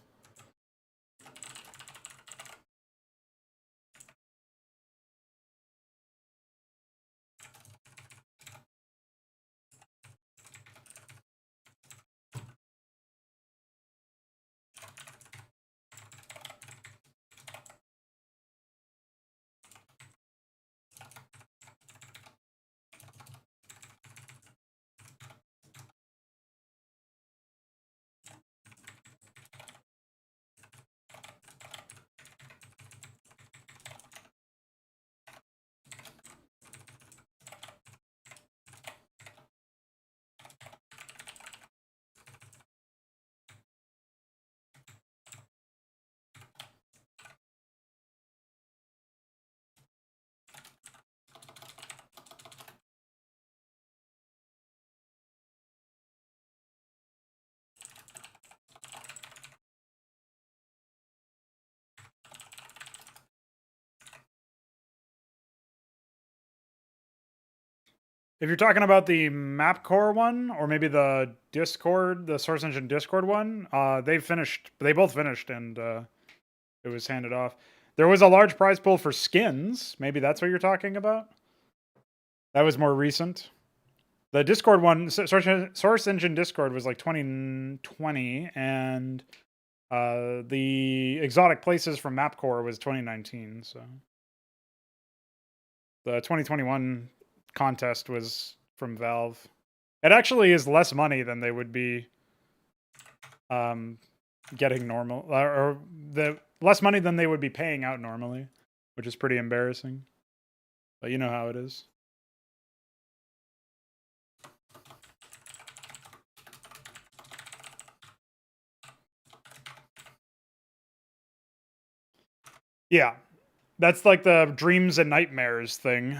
If you're talking about the map core one, or maybe the Discord, the Source Engine Discord one, they finished. They both finished, and it was handed off. There was a large prize pool for skins. Maybe that's what you're talking about. That was more recent. The Discord one, Source Engine Discord, was like 2020, and the Exotic Places from Mapcore was 2019. So the 2021 contest was from Valve. It actually is less money than they would be getting normal, or the less money than they would be paying out normally, which is pretty embarrassing. But you know how it is. Yeah, that's like the dreams and nightmares thing.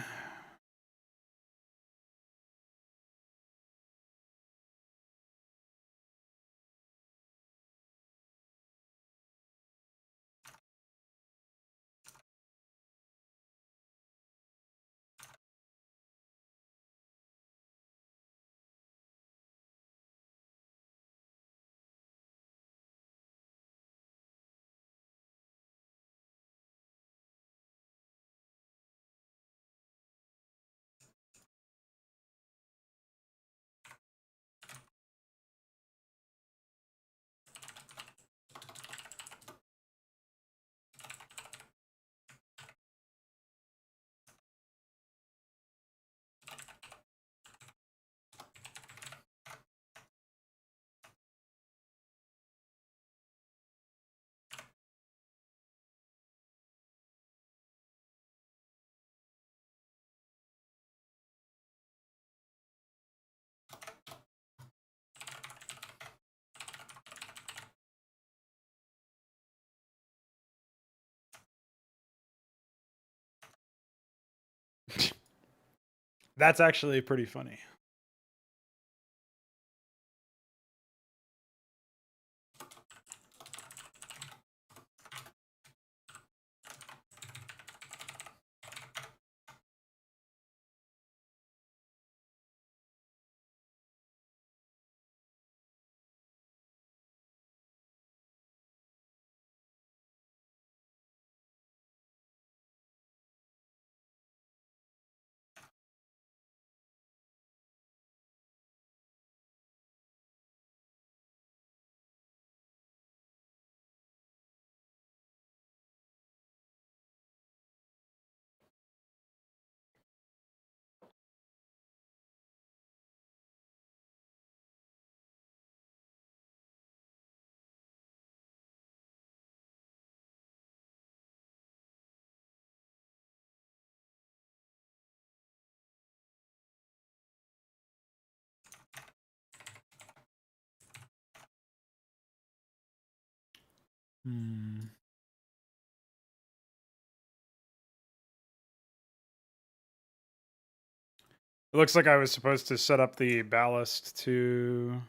That's actually pretty funny. Hmm. It looks like I was supposed to set up the ballast to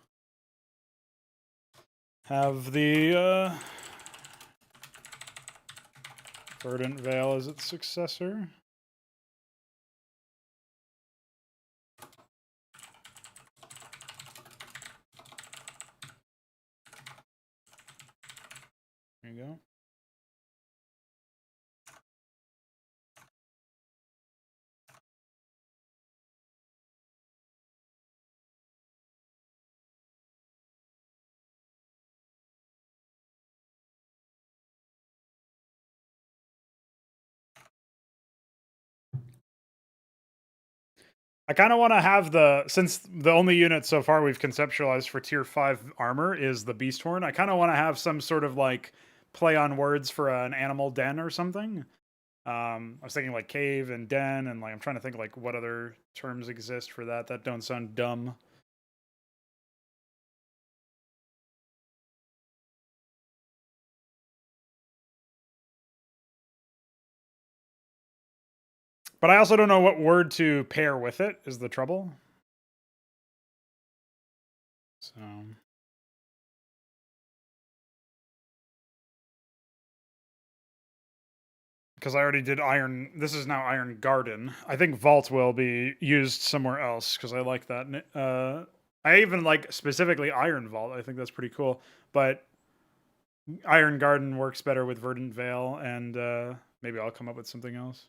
have the Verdant Veil as its successor. There you go. I kind of want to have since the only unit so far we've conceptualized for tier 5 armor is the Beast Horn, I kind of want to have some sort of like play on words for an animal den or something. I was thinking like cave and den, and like I'm trying to think like what other terms exist for that that don't sound dumb. But I also don't know what word to pair with it, is the trouble. So because I already did iron. This is now Iron Garden. I think Vault will be used somewhere else because I like that. I even like specifically Iron Vault. I think that's pretty cool. But Iron Garden works better with Verdant Veil, and maybe I'll come up with something else.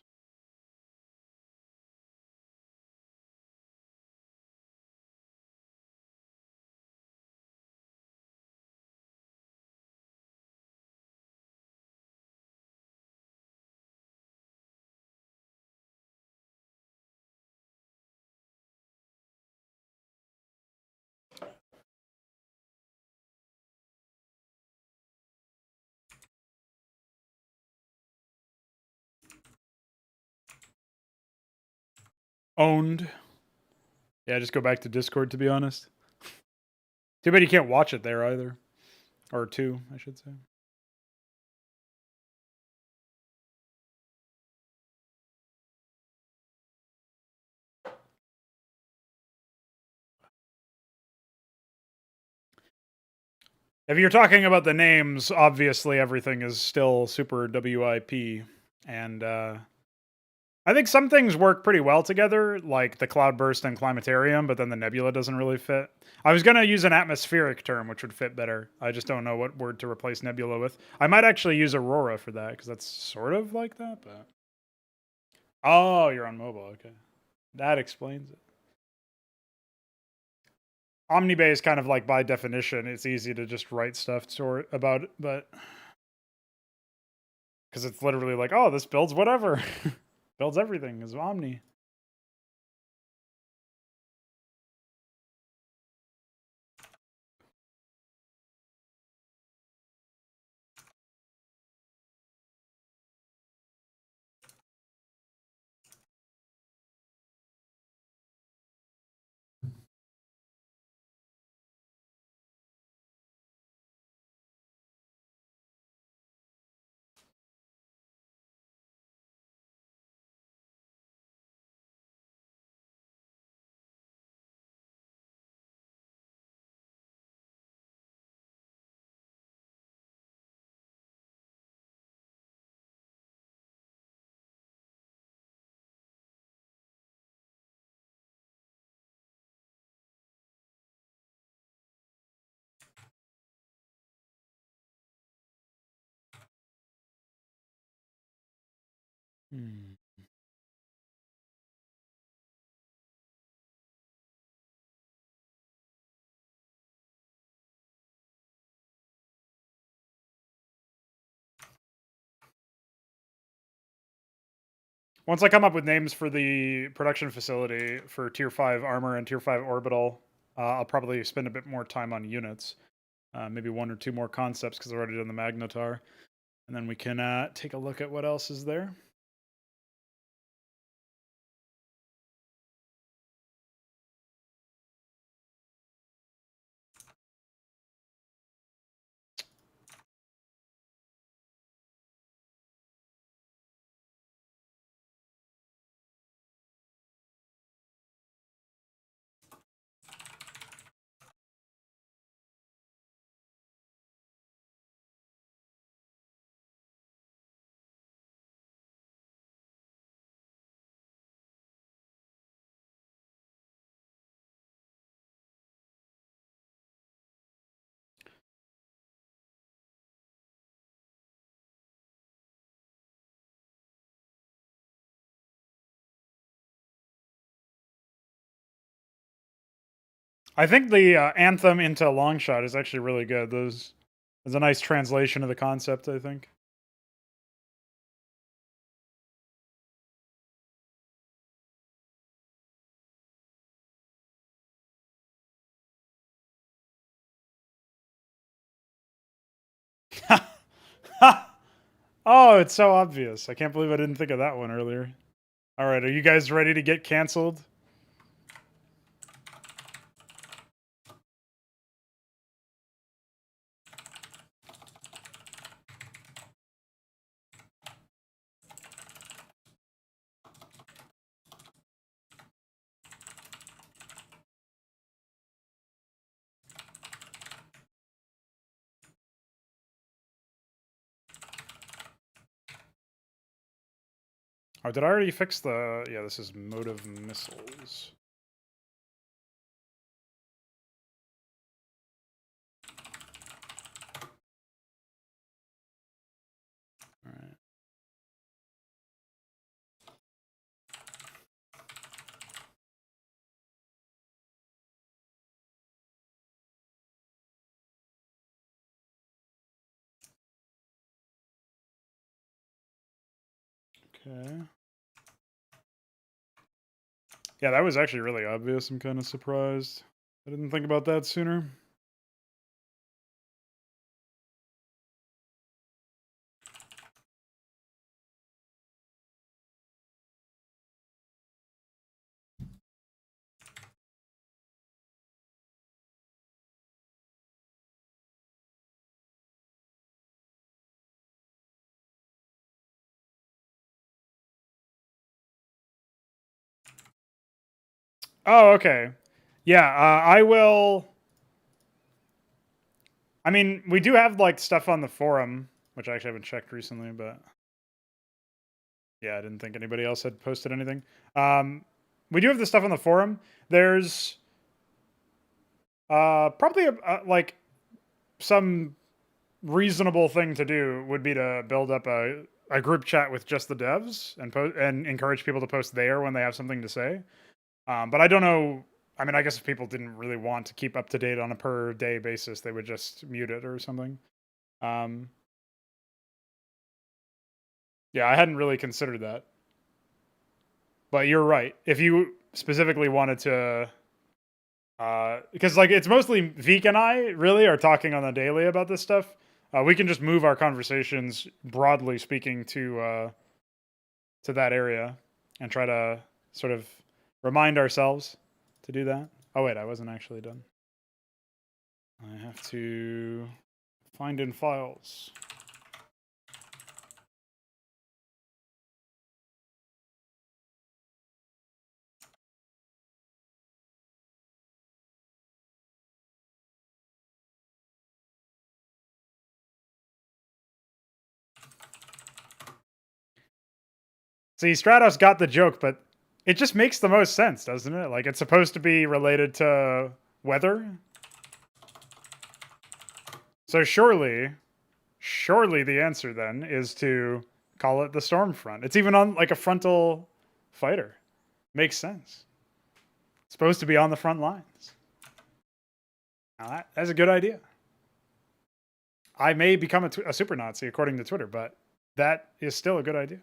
Owned. Yeah, just go back to Discord, to be honest. Too bad you can't watch it there either. Or two, I should say. If you're talking about the names, obviously everything is still super WIP. And I think some things work pretty well together, like the Cloudburst and Climatarium, but then the Nebula doesn't really fit. I was going to use an atmospheric term, which would fit better. I just don't know what word to replace Nebula with. I might actually use Aurora for that, because that's sort of like that, but... Oh, you're on mobile, okay. That explains it. Omnibay is kind of like, by definition, it's easy to just write stuff about it, but... Because it's literally like, oh, this builds whatever. Builds everything is Omni. Hmm. Once I come up with names for the production facility for tier 5 armor and tier 5 orbital, I'll probably spend a bit more time on units. Maybe one or two more concepts because I've already done the Magnetar. And then we can take a look at what else is there. I think the anthem into long shot is actually really good. There's a nice translation of the concept, I think. Oh, it's so obvious. I can't believe I didn't think of that one earlier. All right, are you guys ready to get canceled? Oh, did I already fix the... Yeah, this is motive missiles. All right. Okay. Yeah, that was actually really obvious. I'm kind of surprised. I didn't think about that sooner. Oh, okay. Yeah, I will... I mean, we do have, like, stuff on the forum, which I actually haven't checked recently, but... Yeah, I didn't think anybody else had posted anything. We do have the stuff on the forum. There's probably like some reasonable thing to do would be to build up a group chat with just the devs and encourage people to post there when they have something to say. But I don't know. I mean, I guess if people didn't really want to keep up to date on a per day basis, they would just mute it or something. Yeah, I hadn't really considered that. But you're right. If you specifically wanted to, because like it's mostly Veek and I really are talking on the daily about this stuff. We can just move our conversations, broadly speaking, to that area and try to sort of remind ourselves to do that. Oh wait, I wasn't actually done. I have to find in files. See, Stratos got the joke, but it just makes the most sense, doesn't it? Like, it's supposed to be related to weather. So surely the answer then is to call it the Stormfront. It's even on, like, a frontal fighter. Makes sense. It's supposed to be on the front lines. Now, that's a good idea. I may become a super Nazi, according to Twitter, but that is still a good idea.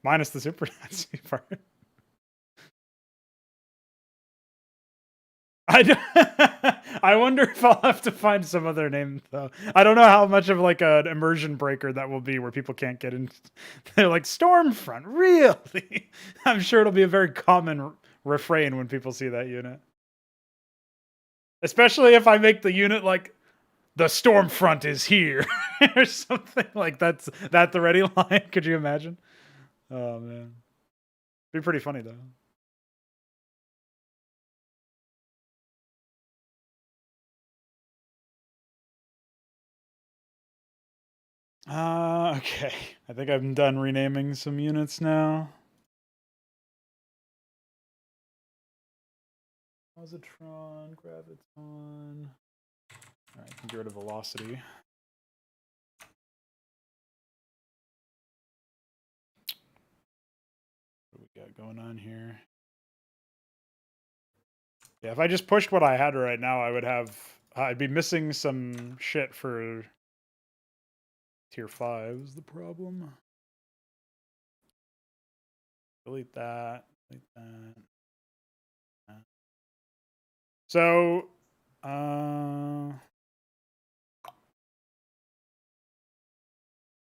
Minus the super Nazi part. I wonder if I'll have to find some other name though. I don't know how much of like an immersion breaker that will be where people can't get in. They're like Stormfront, really? I'm sure it'll be a very common refrain when people see that unit. Especially if I make the unit like the Stormfront is here or something like that the ready line. Could you imagine? Oh man. Be pretty funny though. Okay. I think I'm done renaming some units now. Positron, Graviton. Alright, can get rid of velocity. What do we got going on here? Yeah, if I just pushed what I had right now, I would have. I'd be missing some shit for tier 5 is the problem. Delete that. Delete that. So,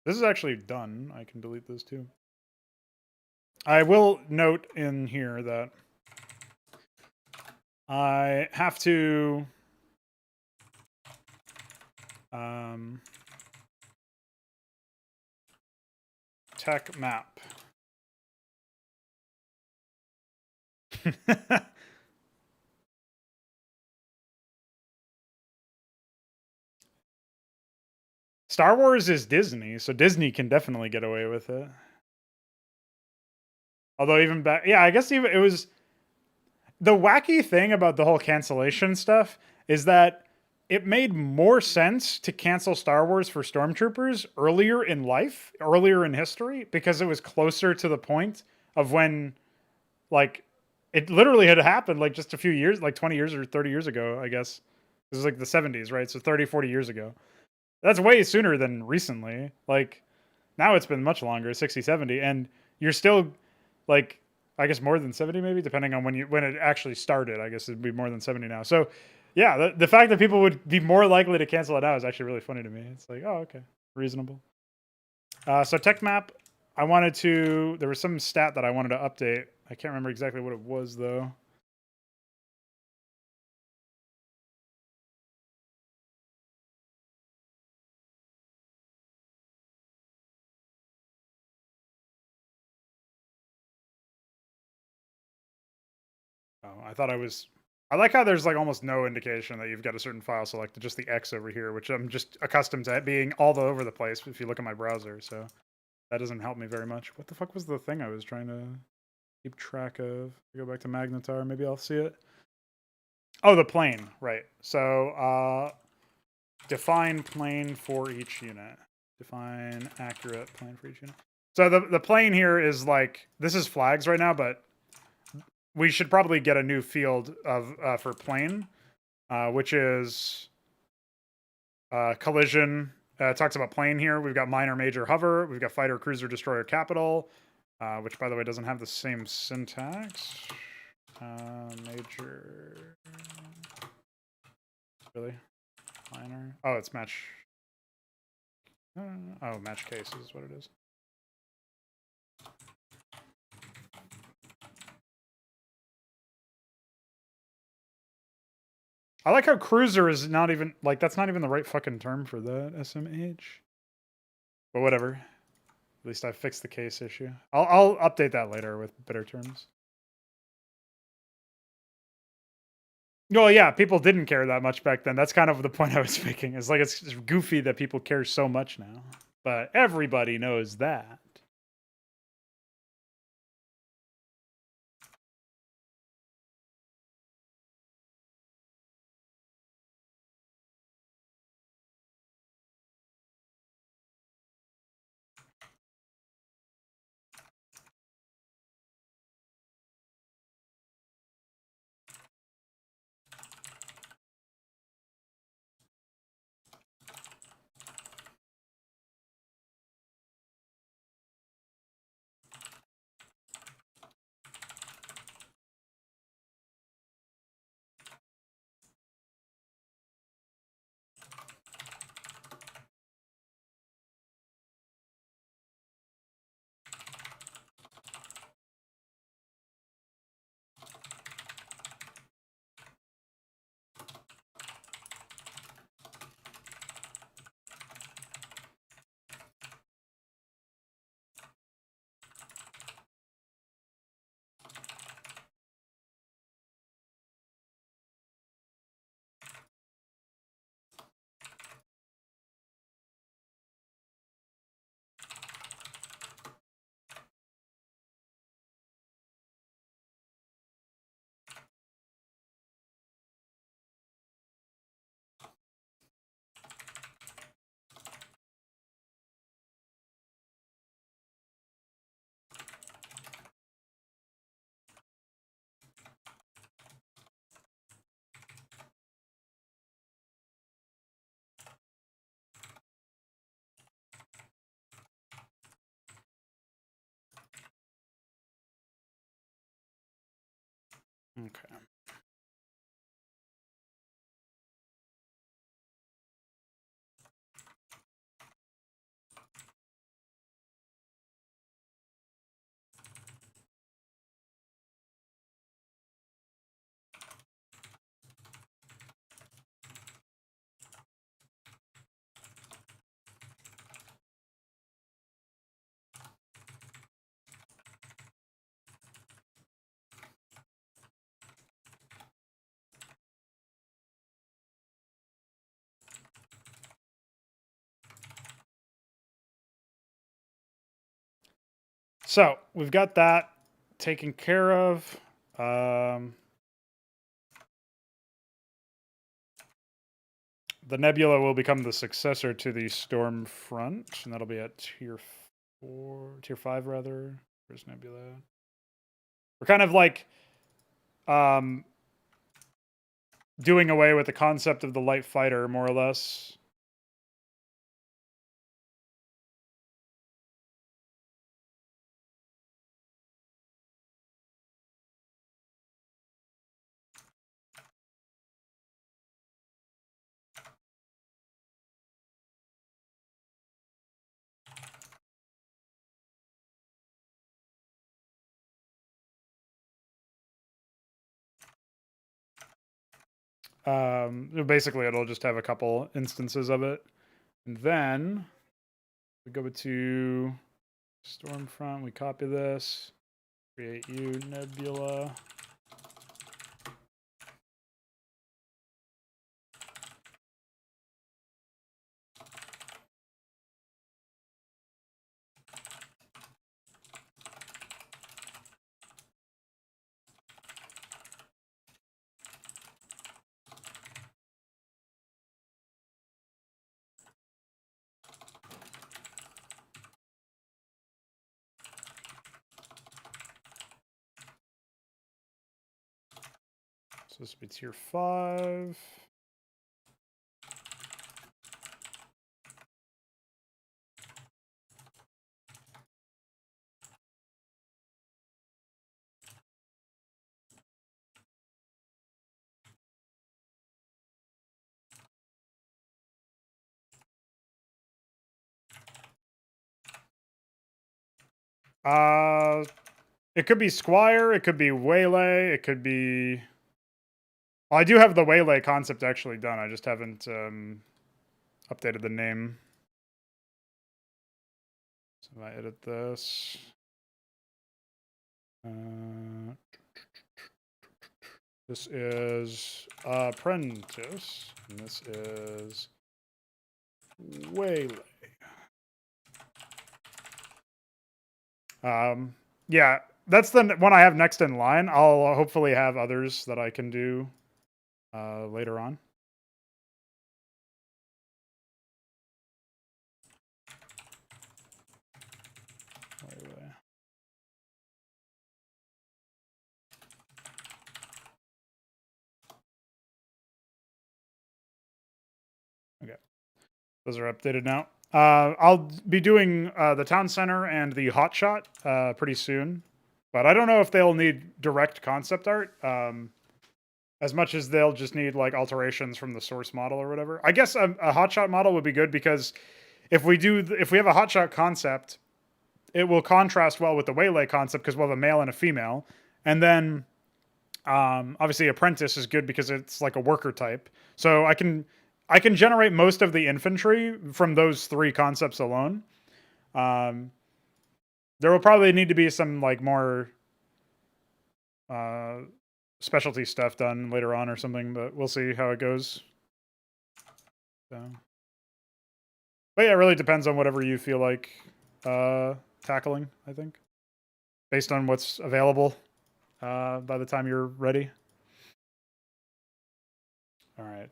this is actually done. I can delete this too. I will note in here that I have to tech map. Star Wars is Disney, so Disney can definitely get away with it. Although even back, yeah, I guess even it was the wacky thing about the whole cancellation stuff is that it made more sense to cancel Star Wars for Stormtroopers earlier in life, earlier in history, because it was closer to the point of when, like, it literally had happened like just a few years, like 20 years or 30 years ago, I guess. This is like the 70s, right? So 30, 40 years ago. That's way sooner than recently. Like, now it's been much longer, 60, 70, and you're still like I guess more than 70 maybe depending on when it actually started. I guess it'd be more than 70 now. So, yeah, the fact that people would be more likely to cancel it now is actually really funny to me. It's like, oh, okay. Reasonable. So tech map, I wanted to there was some stat that I wanted to update. I can't remember exactly what it was though. Oh, I like how there's like almost no indication that you've got a certain file selected, just the X over here, which I'm just accustomed to it being all over the place if you look at my browser. So that doesn't help me very much. What the fuck was the thing I was trying to keep track of? Go back to Magnetar, maybe I'll see it. Oh, the plane, right. So define plane for each unit. Define accurate plane for each unit. So the plane here is like, this is flags right now, but we should probably get a new field of for plane, which is collision. It talks about plane here. We've got minor, major, hover. We've got fighter, cruiser, destroyer, capital, which, by the way, doesn't have the same syntax. Major. Really? Minor? Oh, it's match. Oh, match case is what it is. I like how cruiser is not even, like, that's not even the right fucking term for that, SMH. But whatever. At least I fixed the case issue. I'll update that later with better terms. Well, yeah, people didn't care that much back then. That's kind of the point I was making. It's like it's goofy that people care so much now. But everybody knows that. Okay. So we've got that taken care of. The nebula will become the successor to the storm front, and that'll be at tier 5 rather. Where's nebula? We're kind of like doing away with the concept of the light fighter, more or less. Basically, it'll just have a couple instances of it. And then we go to Stormfront, we copy this, create U nebula. So this will be tier 5. It could be Squire, it could be Waylay, it could be... Well, I do have the Waylay concept actually done, I just haven't updated the name. So if I edit this... this is Apprentice, and this is Waylay. Yeah, that's the one I have next in line. I'll hopefully have others that I can do later on. Okay, those are updated now. I'll be doing the town center and the hotshot pretty soon, but I don't know if they'll need direct concept art as much as they'll just need like alterations from the source model or whatever. I guess a hotshot model would be good because if we have a hotshot concept, it will contrast well with the Waylay concept because we'll have a male and a female, and then obviously apprentice is good because it's like a worker type. So I can generate most of the infantry from those 3 concepts alone. There will probably need to be some like more specialty stuff done later on or something, but we'll see how it goes. So, but yeah, it really depends on whatever you feel like tackling, I think, based on what's available by the time you're ready. All right.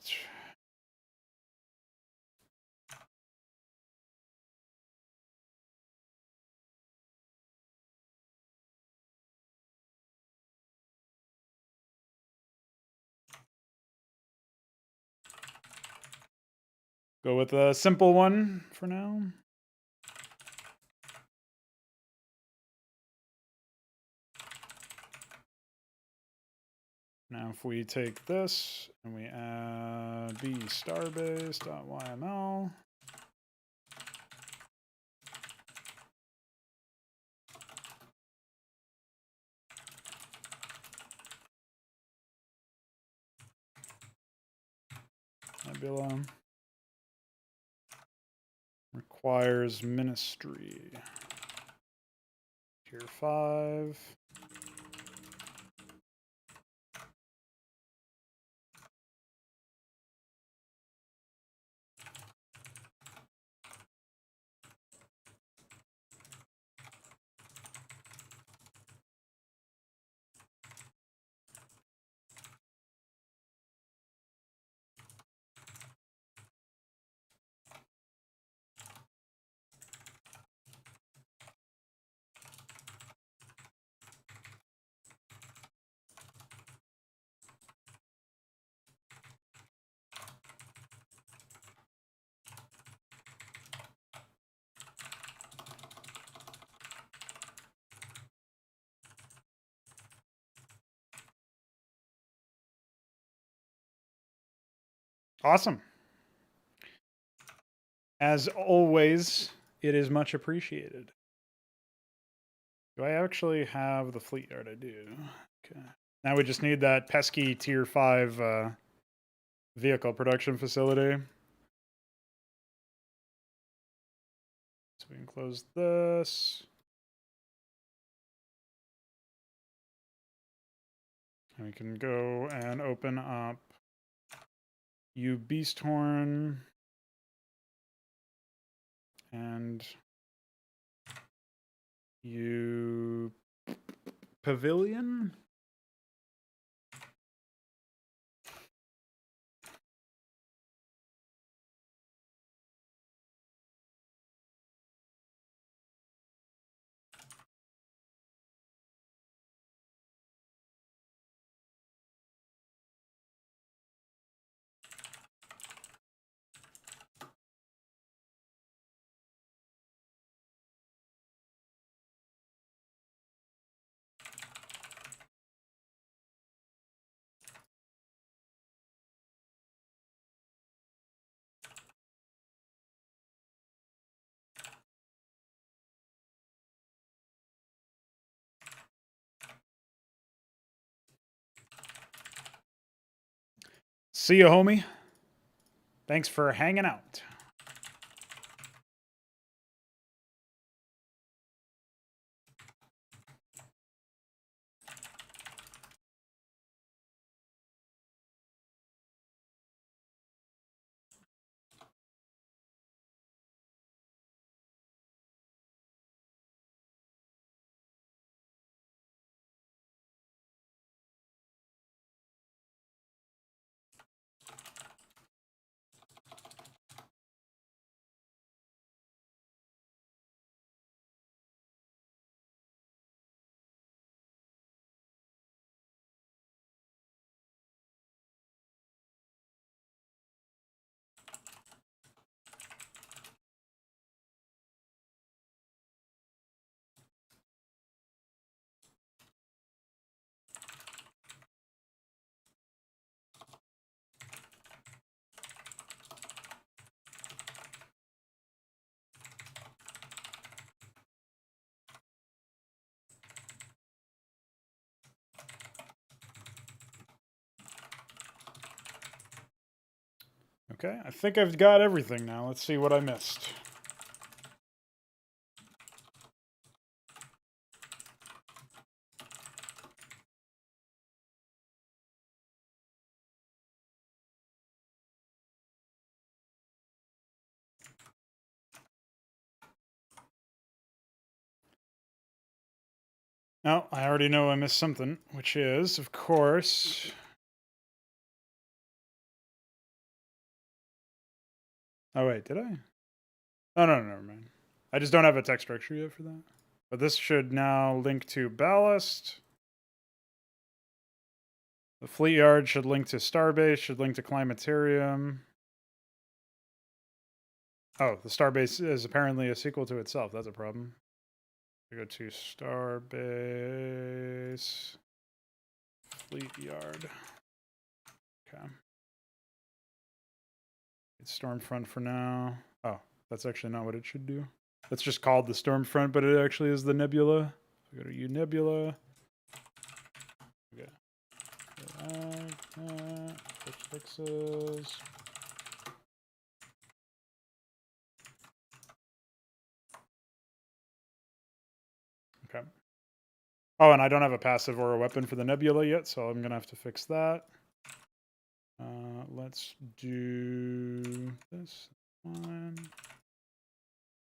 Go with a simple one for now. Now if we take this and we add bstarbase.yml, nebula requires ministry, tier 5. Awesome. As always, it is much appreciated. Do I actually have the fleet yard? I do. Okay. Now we just need that pesky tier 5 vehicle production facility. So we can close this. And we can go and open up U Beasthorn and U Pavilion. See you, homie. Thanks for hanging out. Okay, I think I've got everything now. Let's see what I missed. Oh, I already know I missed something, which is, of course... Oh, wait, did I? Oh, no, never mind. I just don't have a text structure yet for that. But this should now link to Ballast. The Fleet Yard should link to Starbase, should link to Climatarium. Oh, the Starbase is apparently a sequel to itself. That's a problem. We go to Starbase fleet yard. Okay. It's Stormfront for now. Oh, that's actually not what it should do. That's just called the Stormfront, but it actually is the Nebula. So go to U Nebula. Okay. Fixes. Okay. Oh, and I don't have a passive or a weapon for the Nebula yet, so I'm gonna have to fix that. Let's do this one.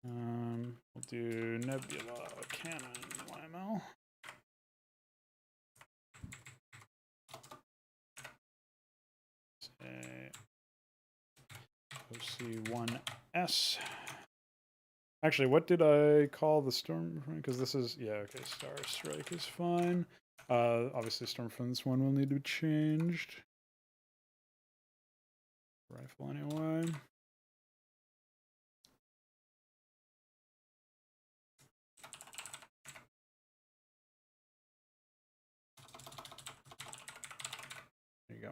We'll do Nebula Cannon YML. Say OC1S. Actually, what did I call the Stormfront? Because this is, yeah, okay, Star Strike is fine. Obviously, Stormfront's one will need to be changed. Rifle anyway. There you go.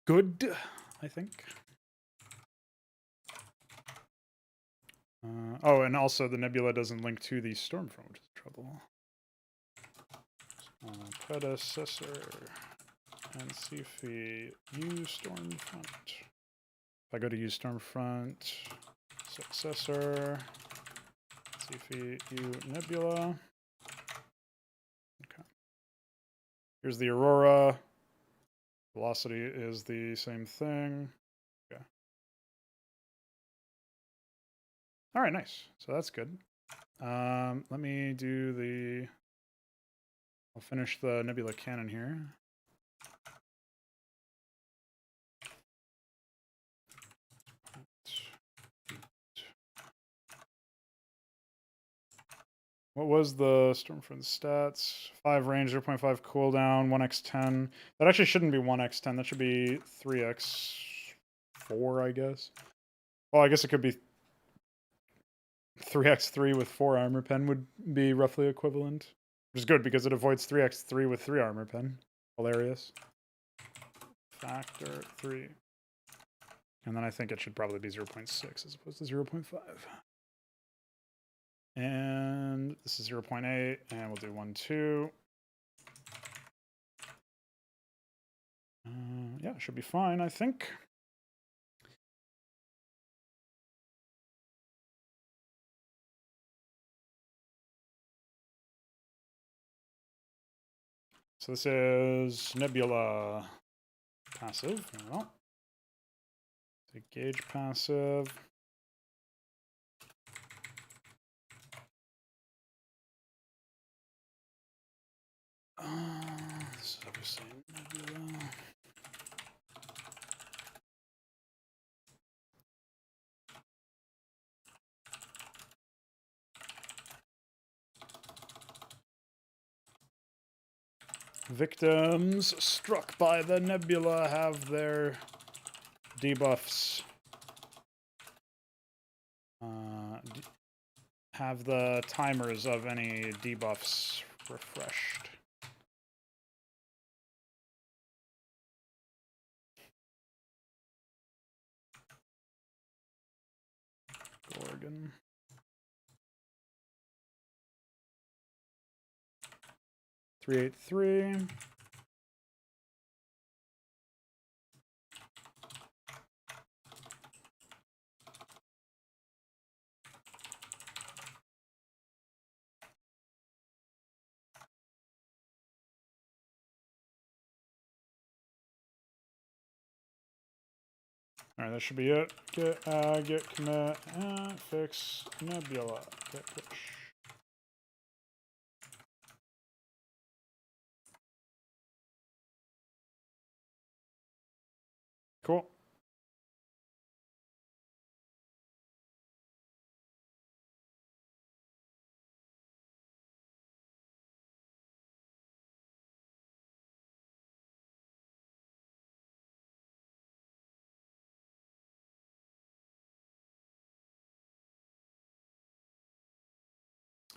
Good, I think. Oh, and also the Nebula doesn't link to the Stormfront, which is trouble. Predecessor, Ansifii, use Stormfront. If I go to use Stormfront, successor, Ansifii, U Nebula. Okay. Here's the Aurora. Velocity is the same thing. Okay. All right, nice. So that's good. Let me do the... I'll finish the Nebula Cannon here. What was the Stormfront stats? 5 range, 0.5 cooldown, 1x10. That actually shouldn't be 1x10. That should be 3x4, I guess. Well, I guess it could be 3x3 with 4 armor pen would be roughly equivalent. Which is good because it avoids 3x3 with 3 armor pen. Hilarious. Factor 3. And then I think it should probably be 0.6 as opposed to 0.5. And this is 0.8, and we'll do 1, 2. Yeah, it should be fine, I think. So this is Nebula passive. Well, gauge passive. This is obviously Nebula. Victims struck by the Nebula have their debuffs. Have the timers of any debuffs refreshed. Gorgon. Three, 3. All right, that should be it. Get commit, fix Nebula, get push. Cool.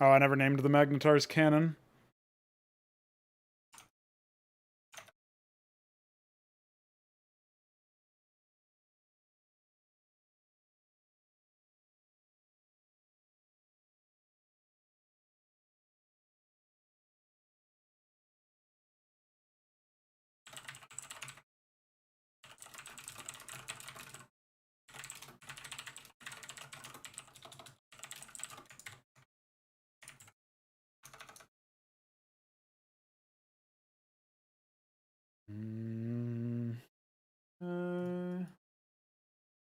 Oh, I never named the Magnetar's cannon.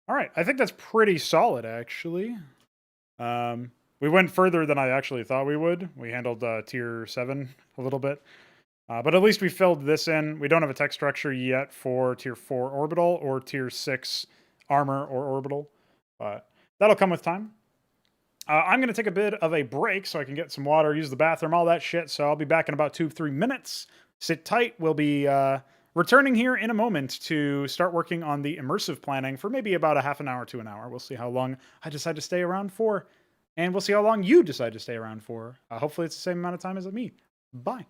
All right, I think that's pretty solid, actually. We went further than I actually thought we would. We handled tier 7 a little bit. But at least we filled this in. We don't have a tech structure yet for tier 4 orbital or tier 6 armor or orbital. But that'll come with time. I'm going to take a bit of a break so I can get some water, use the bathroom, all that shit. So I'll be back in about 2-3 minutes. Sit tight. We'll be returning here in a moment to start working on the immersive planning for maybe about a half an hour to an hour. We'll see how long I decide to stay around for. And we'll see how long you decide to stay around for. Hopefully it's the same amount of time as me. Bye.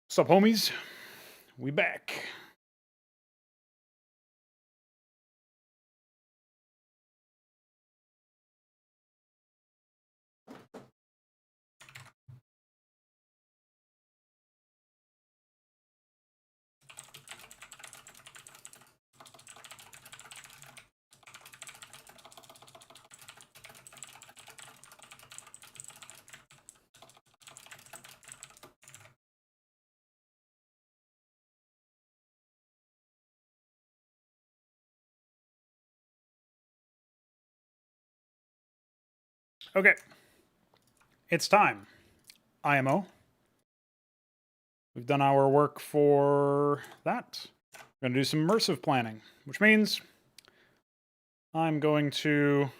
What's up, homies? We back. Okay. It's time. IMO. We've done our work for that. We're going to do some immersive planning, which means I'm going to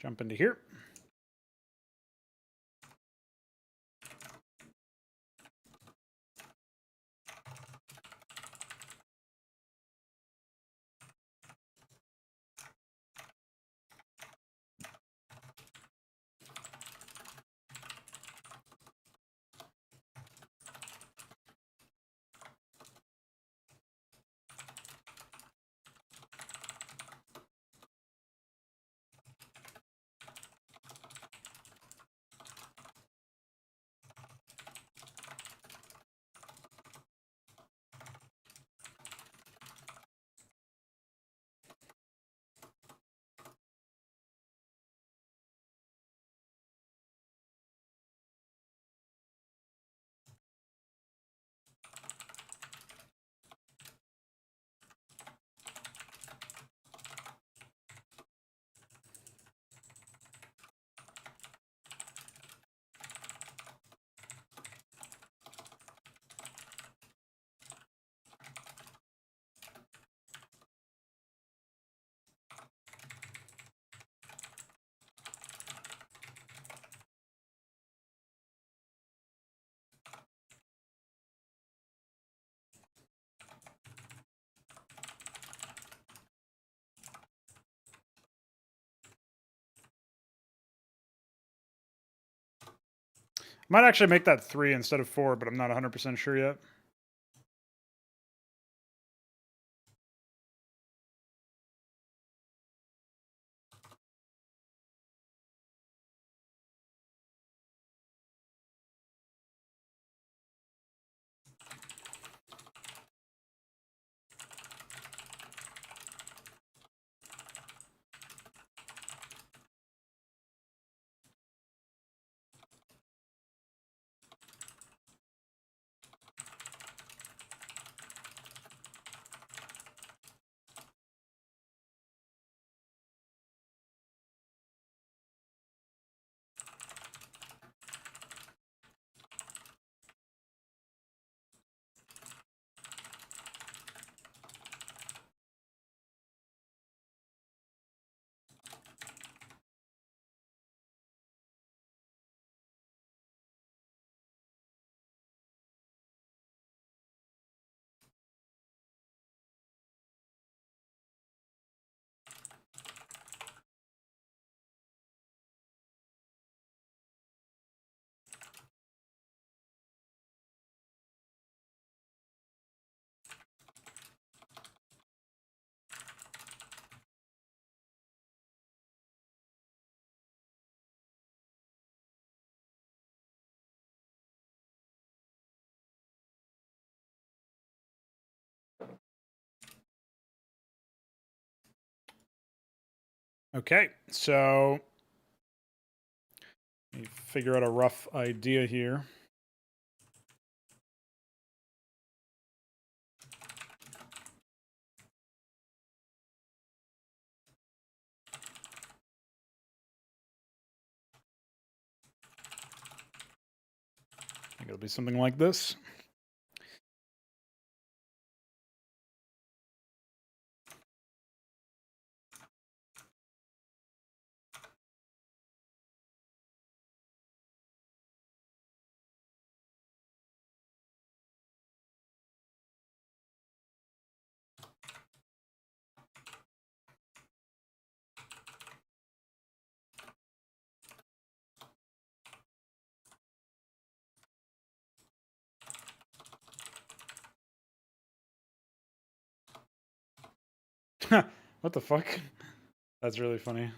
jump into here. Might actually make that 3 instead of 4, but I'm not 100% sure yet. Okay, so let me figure out a rough idea here. I think it'll be something like this. What the fuck? That's really funny.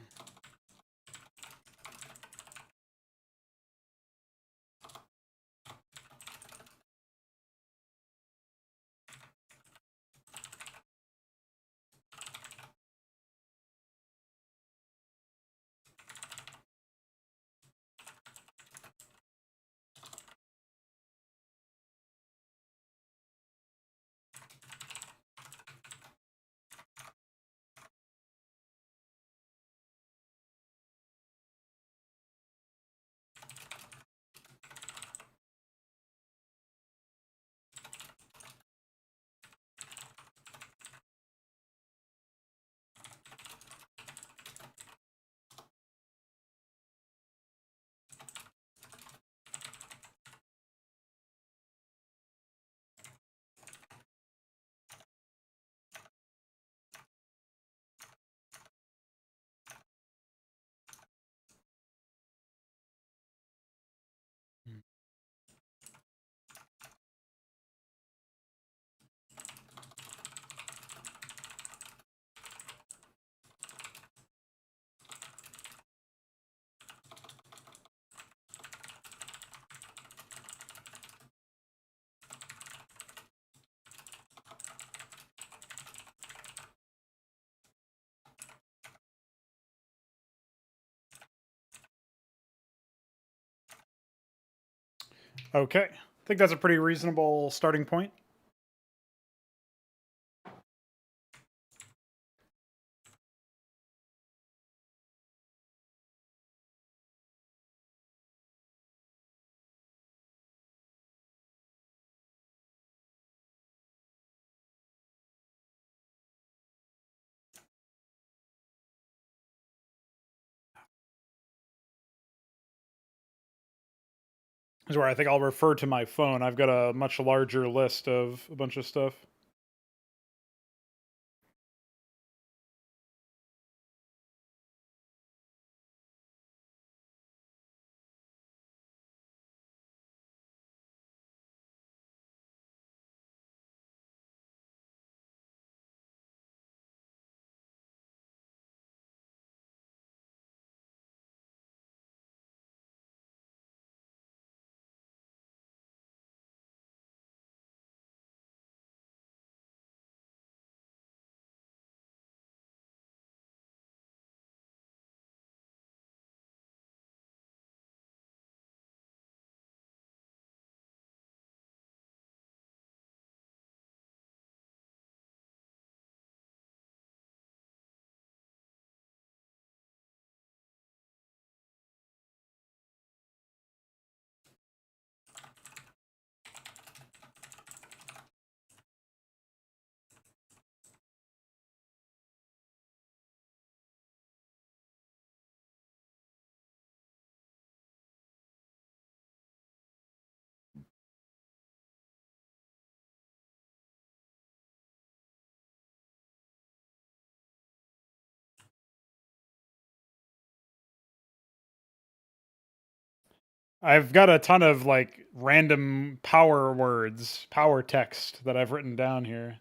Okay. I think that's a pretty reasonable starting point. This is where I think I'll refer to my phone. I've got a much larger list of a bunch of stuff. I've got a ton of like random power words, power text that I've written down here.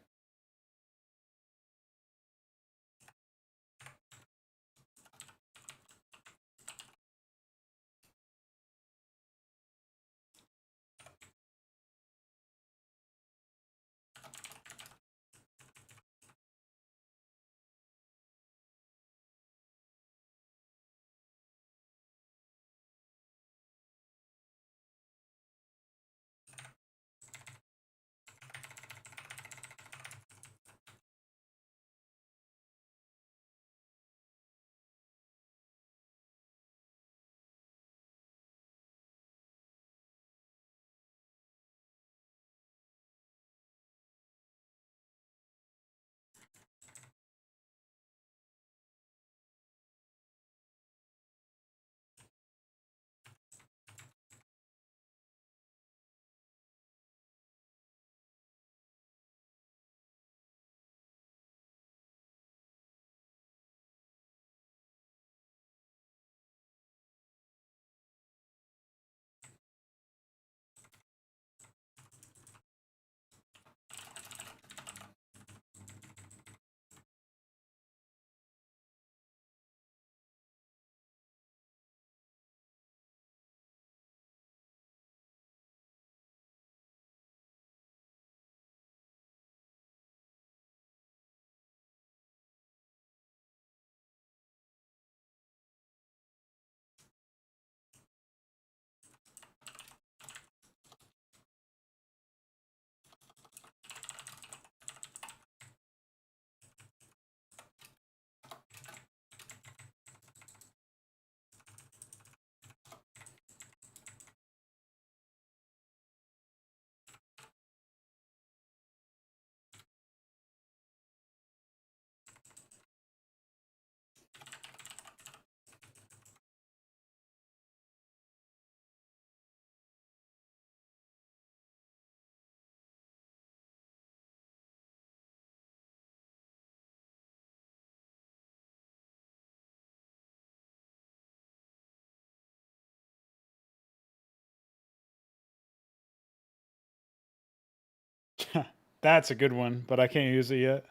That's a good one, but I can't use it yet.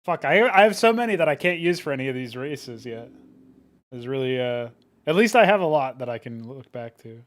Fuck, I have so many that I can't use for any of these races yet. It's really at least I have a lot that I can look back to.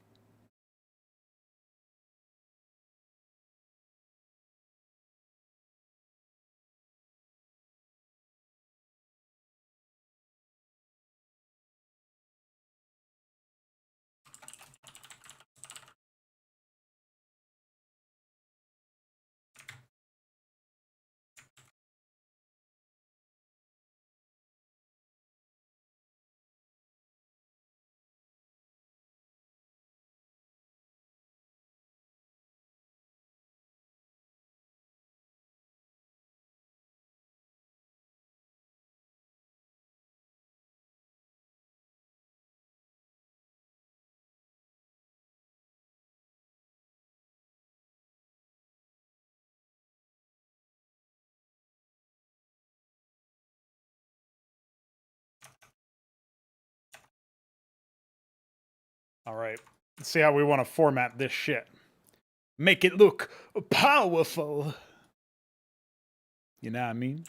All right. Let's see how we want to format this shit. Make it look powerful. You know what I mean?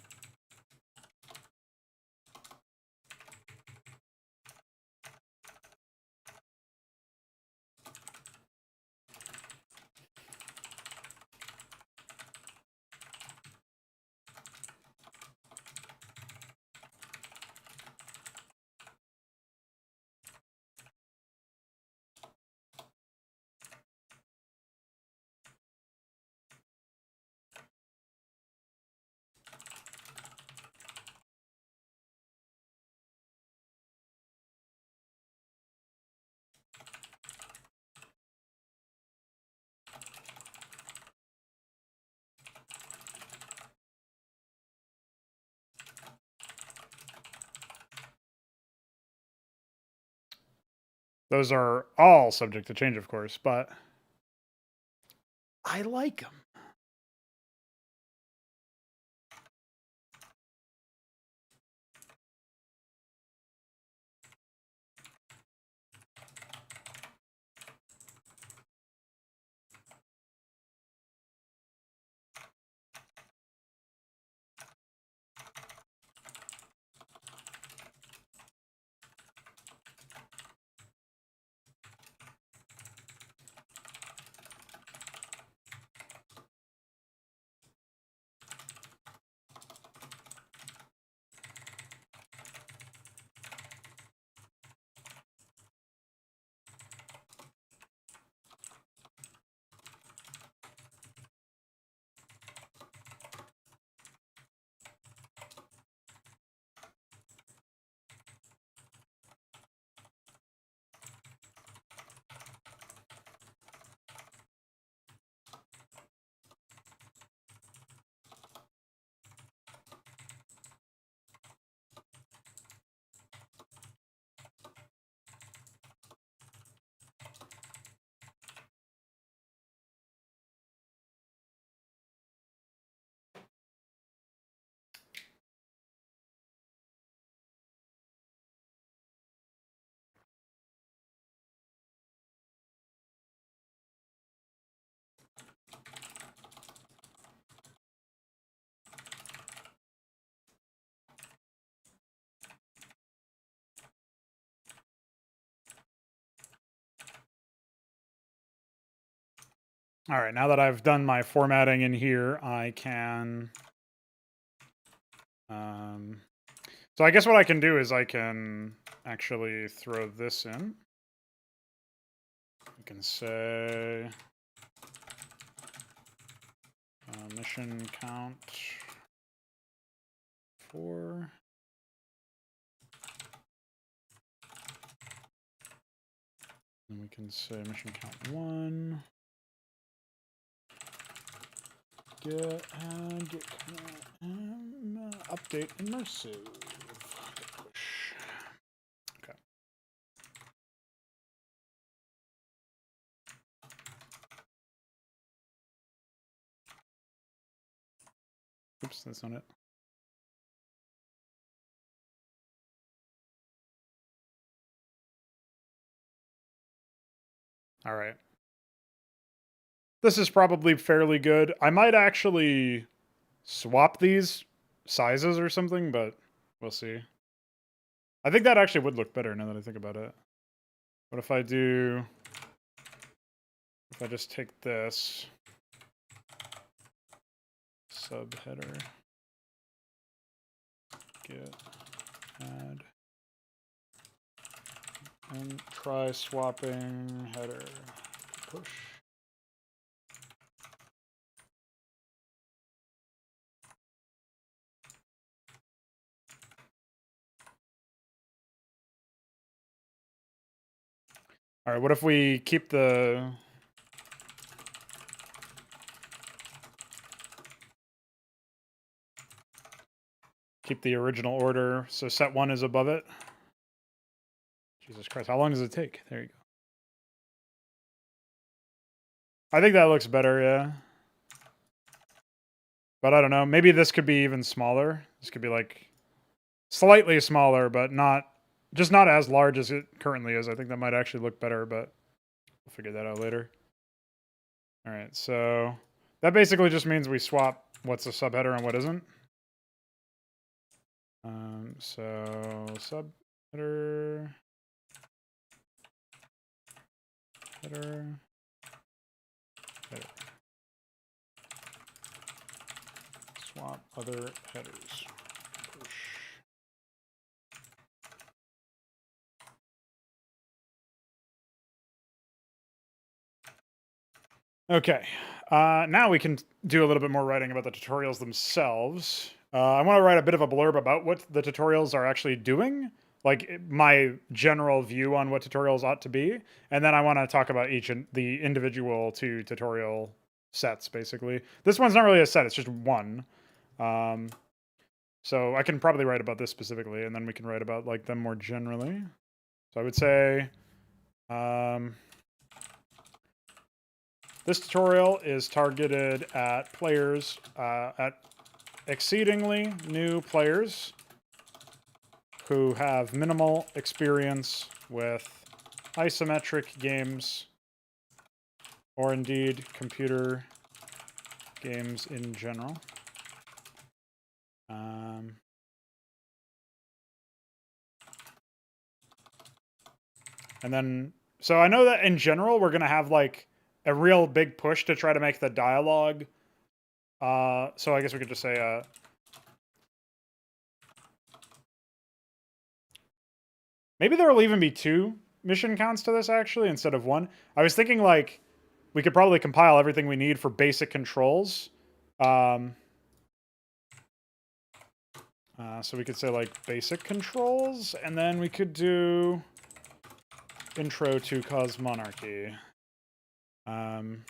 Those are all subject to change, of course, but I like them. All right, now that I've done my formatting in here, I can... so I guess what I can do is I can actually throw this in. I can say... mission count 4. And we can say mission count 1. Get update immersive. Push. Okay. Oops, that's not it. All right. This is probably fairly good. I might actually swap these sizes or something, but we'll see. I think that actually would look better now that I think about it. What if I do... If I just take this subheader, get add, and try swapping header, push. All right, what if we keep the... Keep the original order, so set 1 is above it. Jesus Christ, how long does it take? There you go. I think that looks better, yeah. But I don't know, maybe this could be even smaller. This could be like slightly smaller, but not Just not as large as it currently is. I think that might actually look better, but we'll figure that out later. All right, so that basically just means we swap what's a subheader and what isn't. So subheader, header, header. Swap other headers. Push. Okay, now we can do a little bit more writing about the tutorials themselves. I want to write a bit of a blurb about what the tutorials are actually doing, like my general view on what tutorials ought to be, and then I want to talk about each and the individual 2 tutorial sets, basically. This one's not really a set, it's just one. So I can probably write about this specifically, and then we can write about like them more generally. So I would say, this tutorial is targeted at players, at exceedingly new players who have minimal experience with isometric games, or indeed computer games in general. And then, so I know that in general, we're going to have like a real big push to try to make the dialogue. So I guess we could just say, maybe there will even be 2 mission counts to this actually, instead of 1. I was thinking like, we could probably compile everything we need for basic controls. So we could say like basic controls, and then we could do intro to Cosmonarchy. And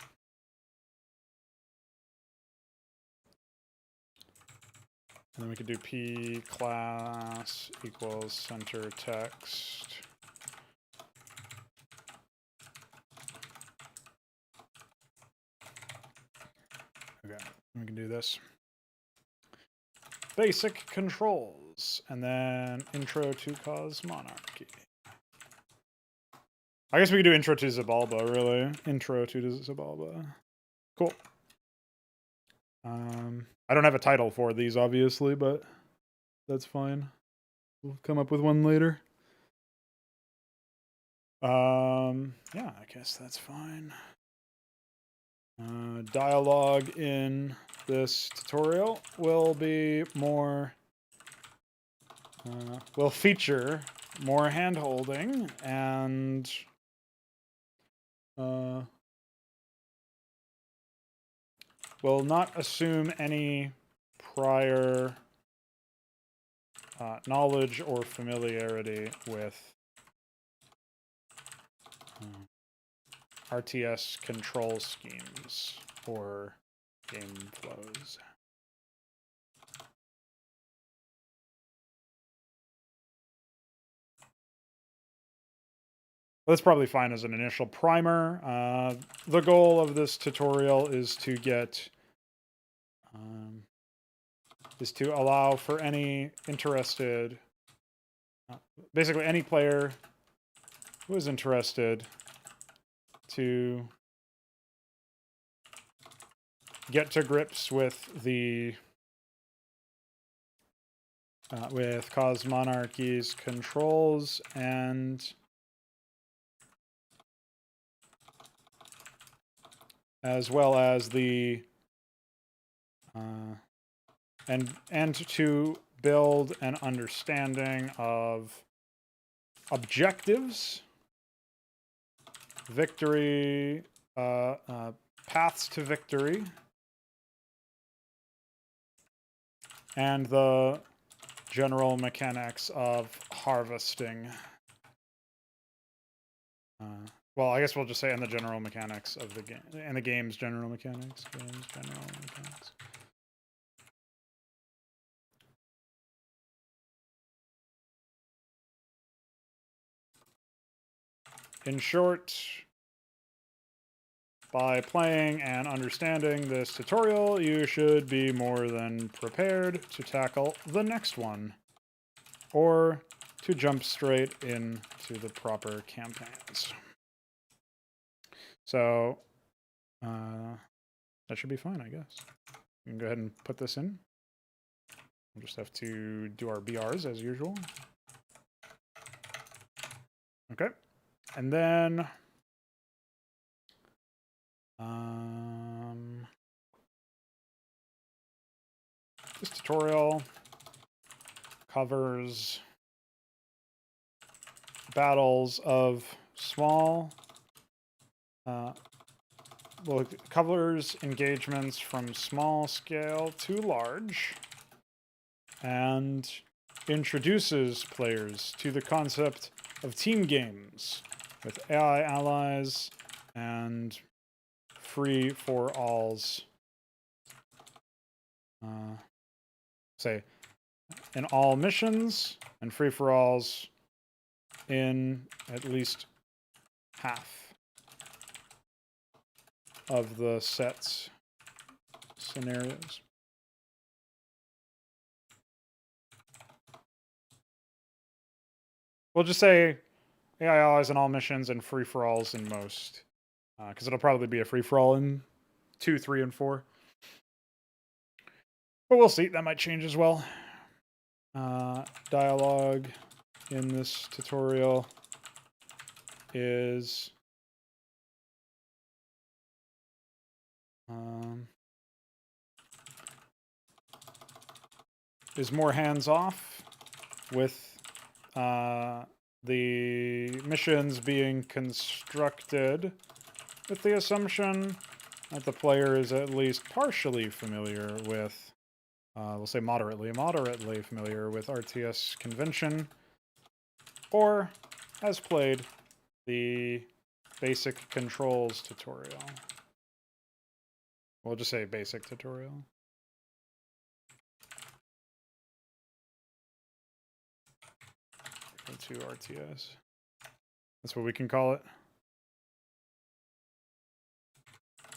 then we could do p class equals center text. Okay, we can do this. Basic controls, and then intro to Cosmonarchy. I guess we could do intro to Xibalba, really. Intro to Xibalba. Cool. I don't have a title for these, obviously, but that's fine. We'll come up with one later. Yeah, I guess that's fine. Dialogue in this tutorial will be more, will feature more hand-holding and will not assume any prior knowledge or familiarity with RTS control schemes or game flows. That's probably fine as an initial primer. The goal of this tutorial is to get, is to allow for any interested, basically any player who is interested to get to grips with the with Cosmonarchy's controls and as well as the and to build an understanding of objectives, victory, paths to victory, and the general mechanics of harvesting. Well, I guess we'll just say and the general mechanics of the game, and the game's general mechanics. Game's general mechanics. In short, by playing and understanding this tutorial, you should be more than prepared to tackle the next one. Or to jump straight into the proper campaigns. So that should be fine, I guess. We can go ahead and put this in. We'll just have to do our BRs as usual. Okay. And then this tutorial covers battles of small, well, it covers engagements from small scale to large, and introduces players to the concept of team games with AI allies and free-for-alls. Say, in all missions and free-for-alls in at least half of the set's scenarios. We'll just say AI allies in all missions and free-for-alls in most. Because it'll probably be a free-for-all in 2, 3, and 4. But we'll see. That might change as well. Dialogue in this tutorial is more hands-off, with the missions being constructed with the assumption that the player is at least partially familiar with, we'll say moderately familiar with RTS convention, or has played the basic controls tutorial. We'll just say basic tutorial. To RTS. That's what we can call it.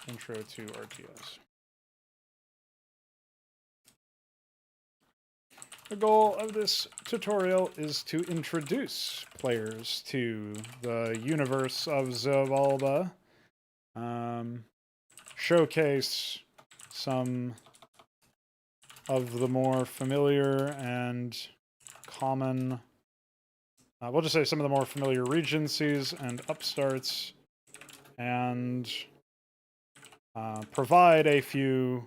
Intro to RTS. The goal of this tutorial is to introduce players to the universe of Xibalba, showcase some of the more familiar and common, we'll just say some of the more familiar regencies and upstarts, and provide a few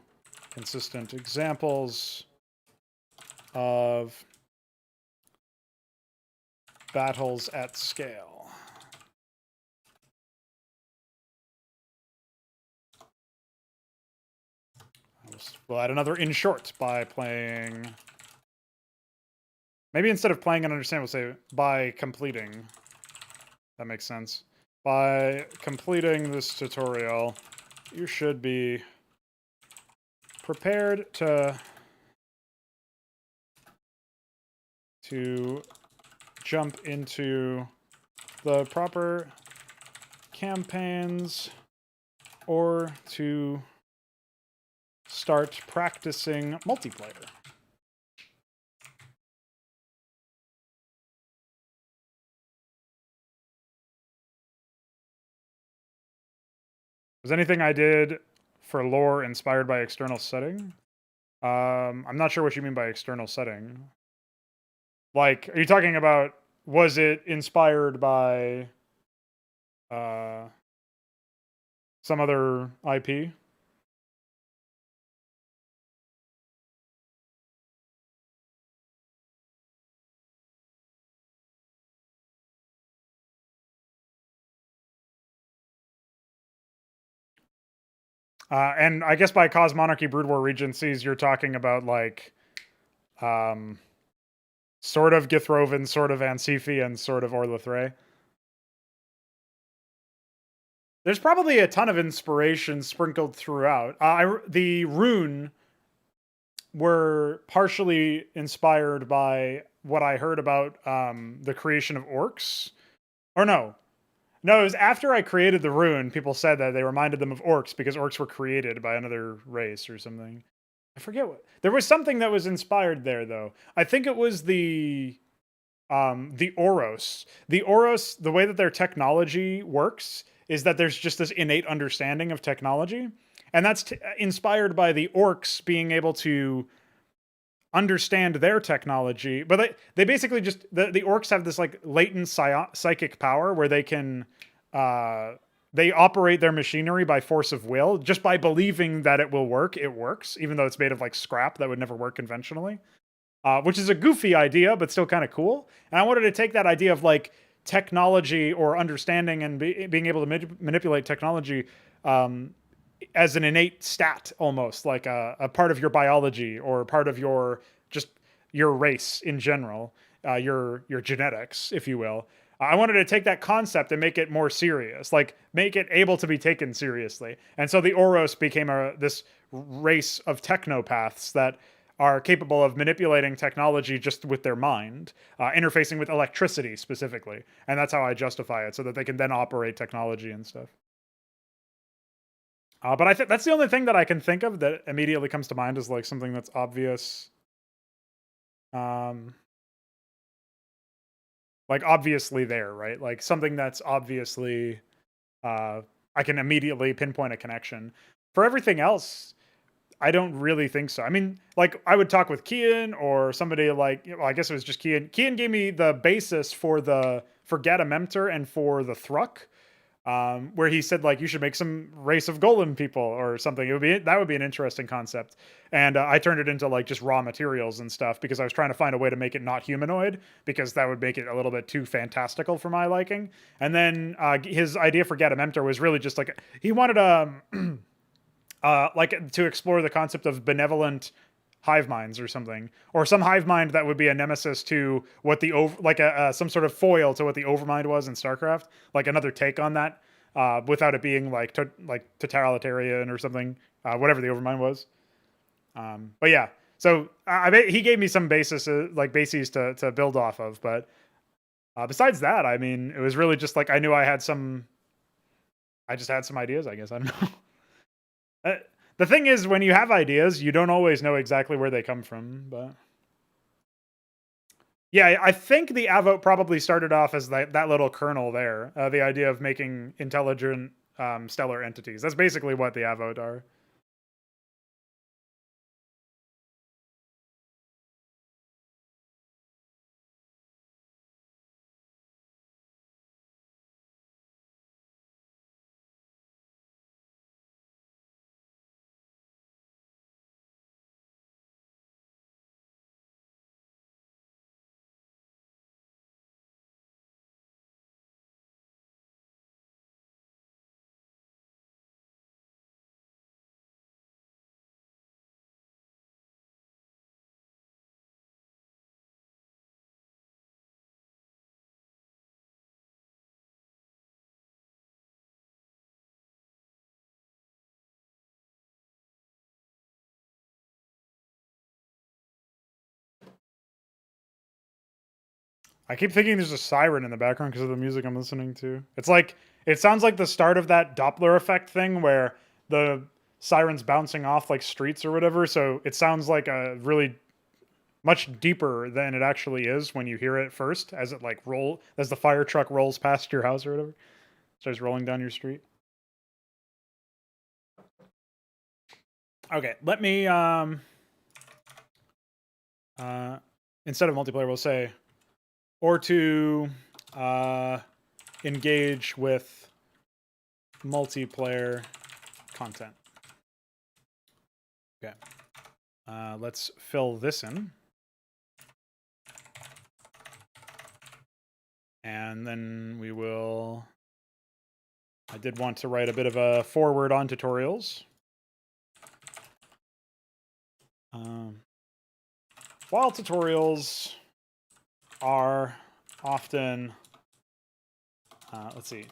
consistent examples of battles at scale. We'll add another in short by playing. Maybe instead of playing and understand, we'll say by completing. That makes sense. By completing this tutorial, you should be prepared to jump into the proper campaigns, or to start practicing multiplayer. Was anything I did for lore inspired by external setting? I'm not sure what you mean by external setting. Like, are you talking about, was it inspired by some other IP? And I guess by Cause Monarchy Brood War Regencies, you're talking about, like, sort of Githrovan, sort of Ansifii, and sort of Orlithray. There's probably a ton of inspiration sprinkled throughout. The rune were partially inspired by what I heard about the creation of orcs. Or no, it was after I created the rune, people said that they reminded them of orcs because orcs were created by another race or something. I forget what. There was something that was inspired there, though. I think it was the the Oros. The Oros, the way that their technology works is that there's just this innate understanding of technology, and that's inspired by the orcs being able to understand their technology. But they basically just the orcs have this like latent psychic power where they can they operate their machinery by force of will, just by believing that it will work. It works, even though it's made of like scrap that would never work conventionally. Which is a goofy idea, but still kind of cool. And I wanted to take that idea of like technology or understanding and being able to manipulate technology as an innate stat, almost like a part of your biology or part of your just your race in general, your genetics, if you will. I wanted to take that concept and make it more serious, like make it able to be taken seriously. And so the Oros became this race of technopaths that are capable of manipulating technology just with their mind, interfacing with electricity specifically. And that's how I justify it, so that they can then operate technology and stuff. But I think that's the only thing that I can think of that immediately comes to mind as like something that's obvious. Like obviously there, right? Like something that's obviously, I can immediately pinpoint a connection. For everything else, I don't really think so. I mean, like I would talk with Kian or somebody like, well, I guess it was just Kian. Kian gave me the basis for Gadamemter and for the Thruk, where he said like you should make some race of golem people or something. That would be an interesting concept. And I turned it into like just raw materials and stuff because I was trying to find a way to make it not humanoid, because that would make it a little bit too fantastical for my liking. And then his idea for Gadamemter was really just like he wanted a like to explore the concept of benevolent hive minds or something, or some hive mind that would be a nemesis to what the like some sort of foil to what the overmind was in StarCraft, like another take on that, without it being like totalitarian or something, whatever the overmind was. But yeah, so he gave me some bases to build off of, but besides that, I mean, it was really just like I knew I just had some ideas, I guess. I don't know. The thing is, when you have ideas, you don't always know exactly where they come from, but yeah, I think the Avote probably started off as that little kernel there, the idea of making intelligent stellar entities. That's basically what the Avote are. I keep thinking there's a siren in the background because of the music I'm listening to. It's like it sounds like the start of that Doppler effect thing where the siren's bouncing off like streets or whatever. So it sounds like a really much deeper than it actually is when you hear it first, as it like as the fire truck rolls past your house or whatever, starts rolling down your street. Okay, let me instead of multiplayer, we'll say or to engage with multiplayer content. Okay, let's fill this in. And then we will, I did want to write a bit of a foreword on tutorials. While tutorials are often, let's see.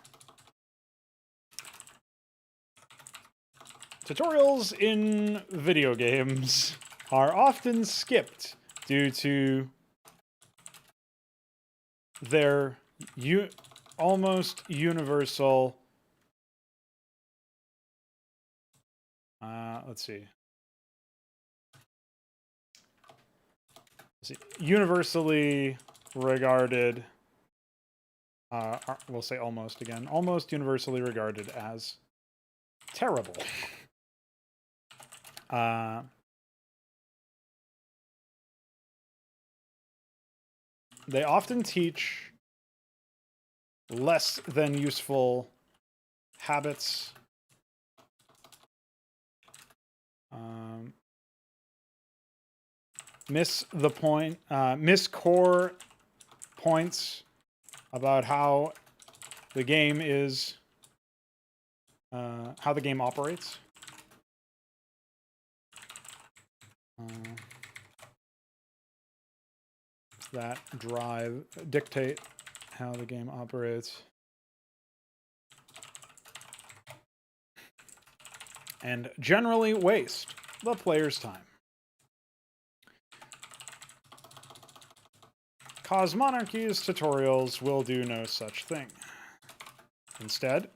Tutorials in video games are often skipped due to their almost universal, let's see, universally regarded, we'll say almost again, almost universally regarded as terrible. They often teach less than useful habits. Miss the point, miss core points about how the game is, how the game operates. That dictate how the game operates. And generally waste the player's time. Cosmonarchy's tutorials will do no such thing. Instead,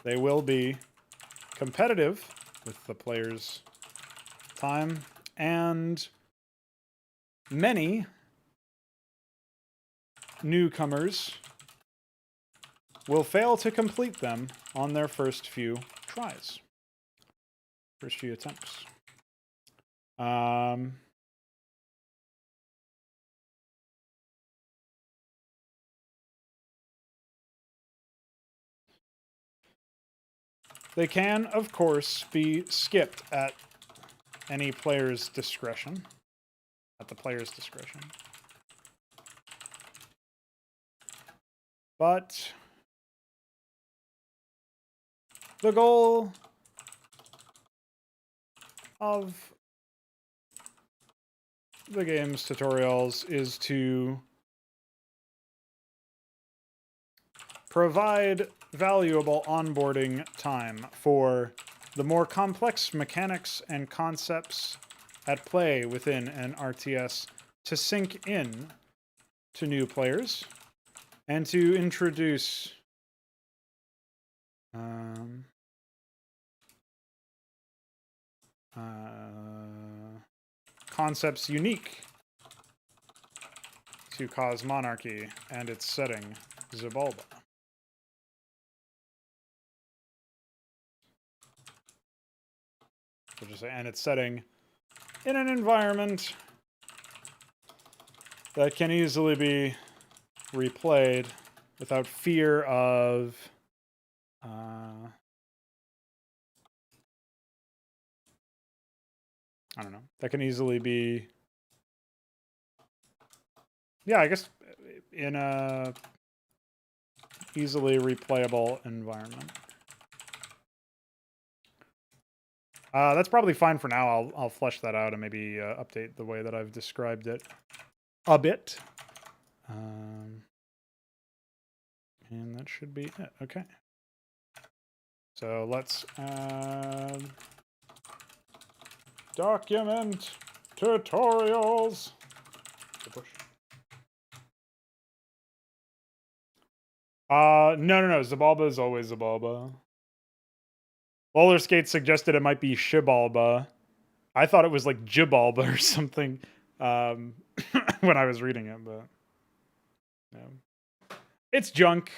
they will be competitive with the player's time, and many newcomers will fail to complete them on their first few tries. First few attempts. They can, of course, be skipped at any player's discretion. At the player's discretion. But the goal of the game's tutorials is to provide valuable onboarding time for the more complex mechanics and concepts at play within an RTS to sink in to new players and to introduce concepts unique to Cosmonarchy and its setting, Xibalba. And its setting in an environment that can easily be replayed without fear of I don't know. That can easily be, yeah, I guess in a easily replayable environment. That's probably fine for now. I'll flesh that out and maybe update the way that I've described it a bit. And that should be it. Okay. So let's add document tutorials. No. Xibalba is always Xibalba. Roller Skate suggested it might be Xibalba. I thought it was like Xibalba or something when I was reading it, but yeah. It's junk.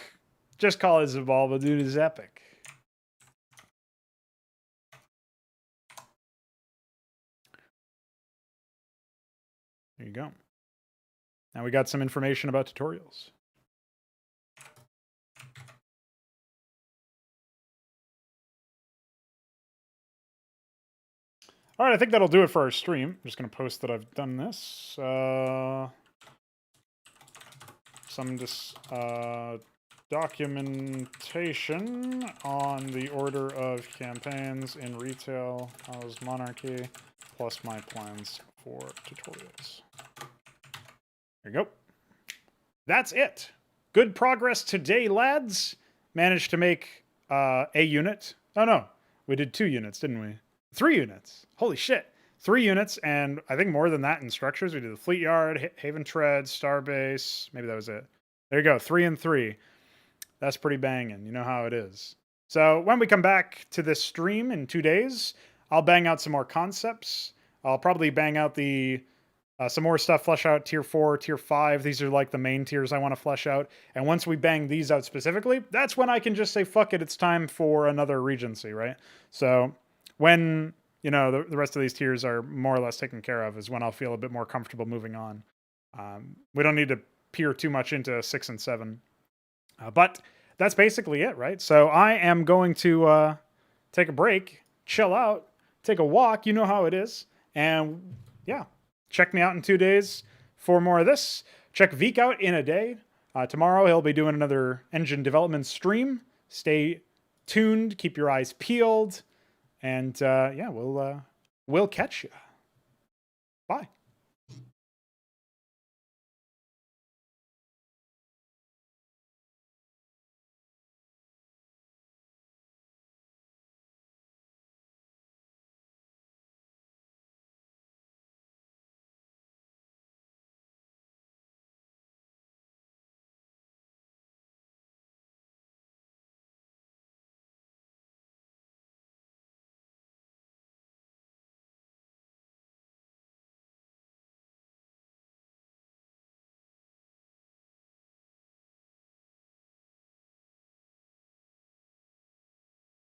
Just call it Xibalba, dude. It's epic. There you go. Now we got some information about tutorials. All right, I think that'll do it for our stream. I'm just going to post that I've done this. Some documentation on the order of campaigns in retail Cosmonarchy, plus my plans for tutorials. There you go. That's it. Good progress today, lads. Managed to make a unit. Oh, no. We did 2 units, didn't we? 3 units. Holy shit. 3 units, and I think more than that in structures. We did the Fleet Yard, Haven Tread, Starbase. Maybe that was it. There you go. 3 and 3. That's pretty banging. You know how it is. So when we come back to this stream in 2 days, I'll bang out some more concepts. I'll probably bang out the Some more stuff, flesh out tier 4, tier 5. These are like the main tiers I want to flesh out. And once we bang these out specifically, that's when I can just say, fuck it, it's time for another Regency, right? So when, you know, the rest of these tiers are more or less taken care of is when I'll feel a bit more comfortable moving on. We don't need to peer too much into 6 and 7. But that's basically it, right? So I am going to take a break, chill out, take a walk. You know how it is. And yeah. Check me out in 2 days for more of this. Check Veek out in a day. Tomorrow he'll be doing another engine development stream. Stay tuned. Keep your eyes peeled. And yeah, we'll catch you. Bye.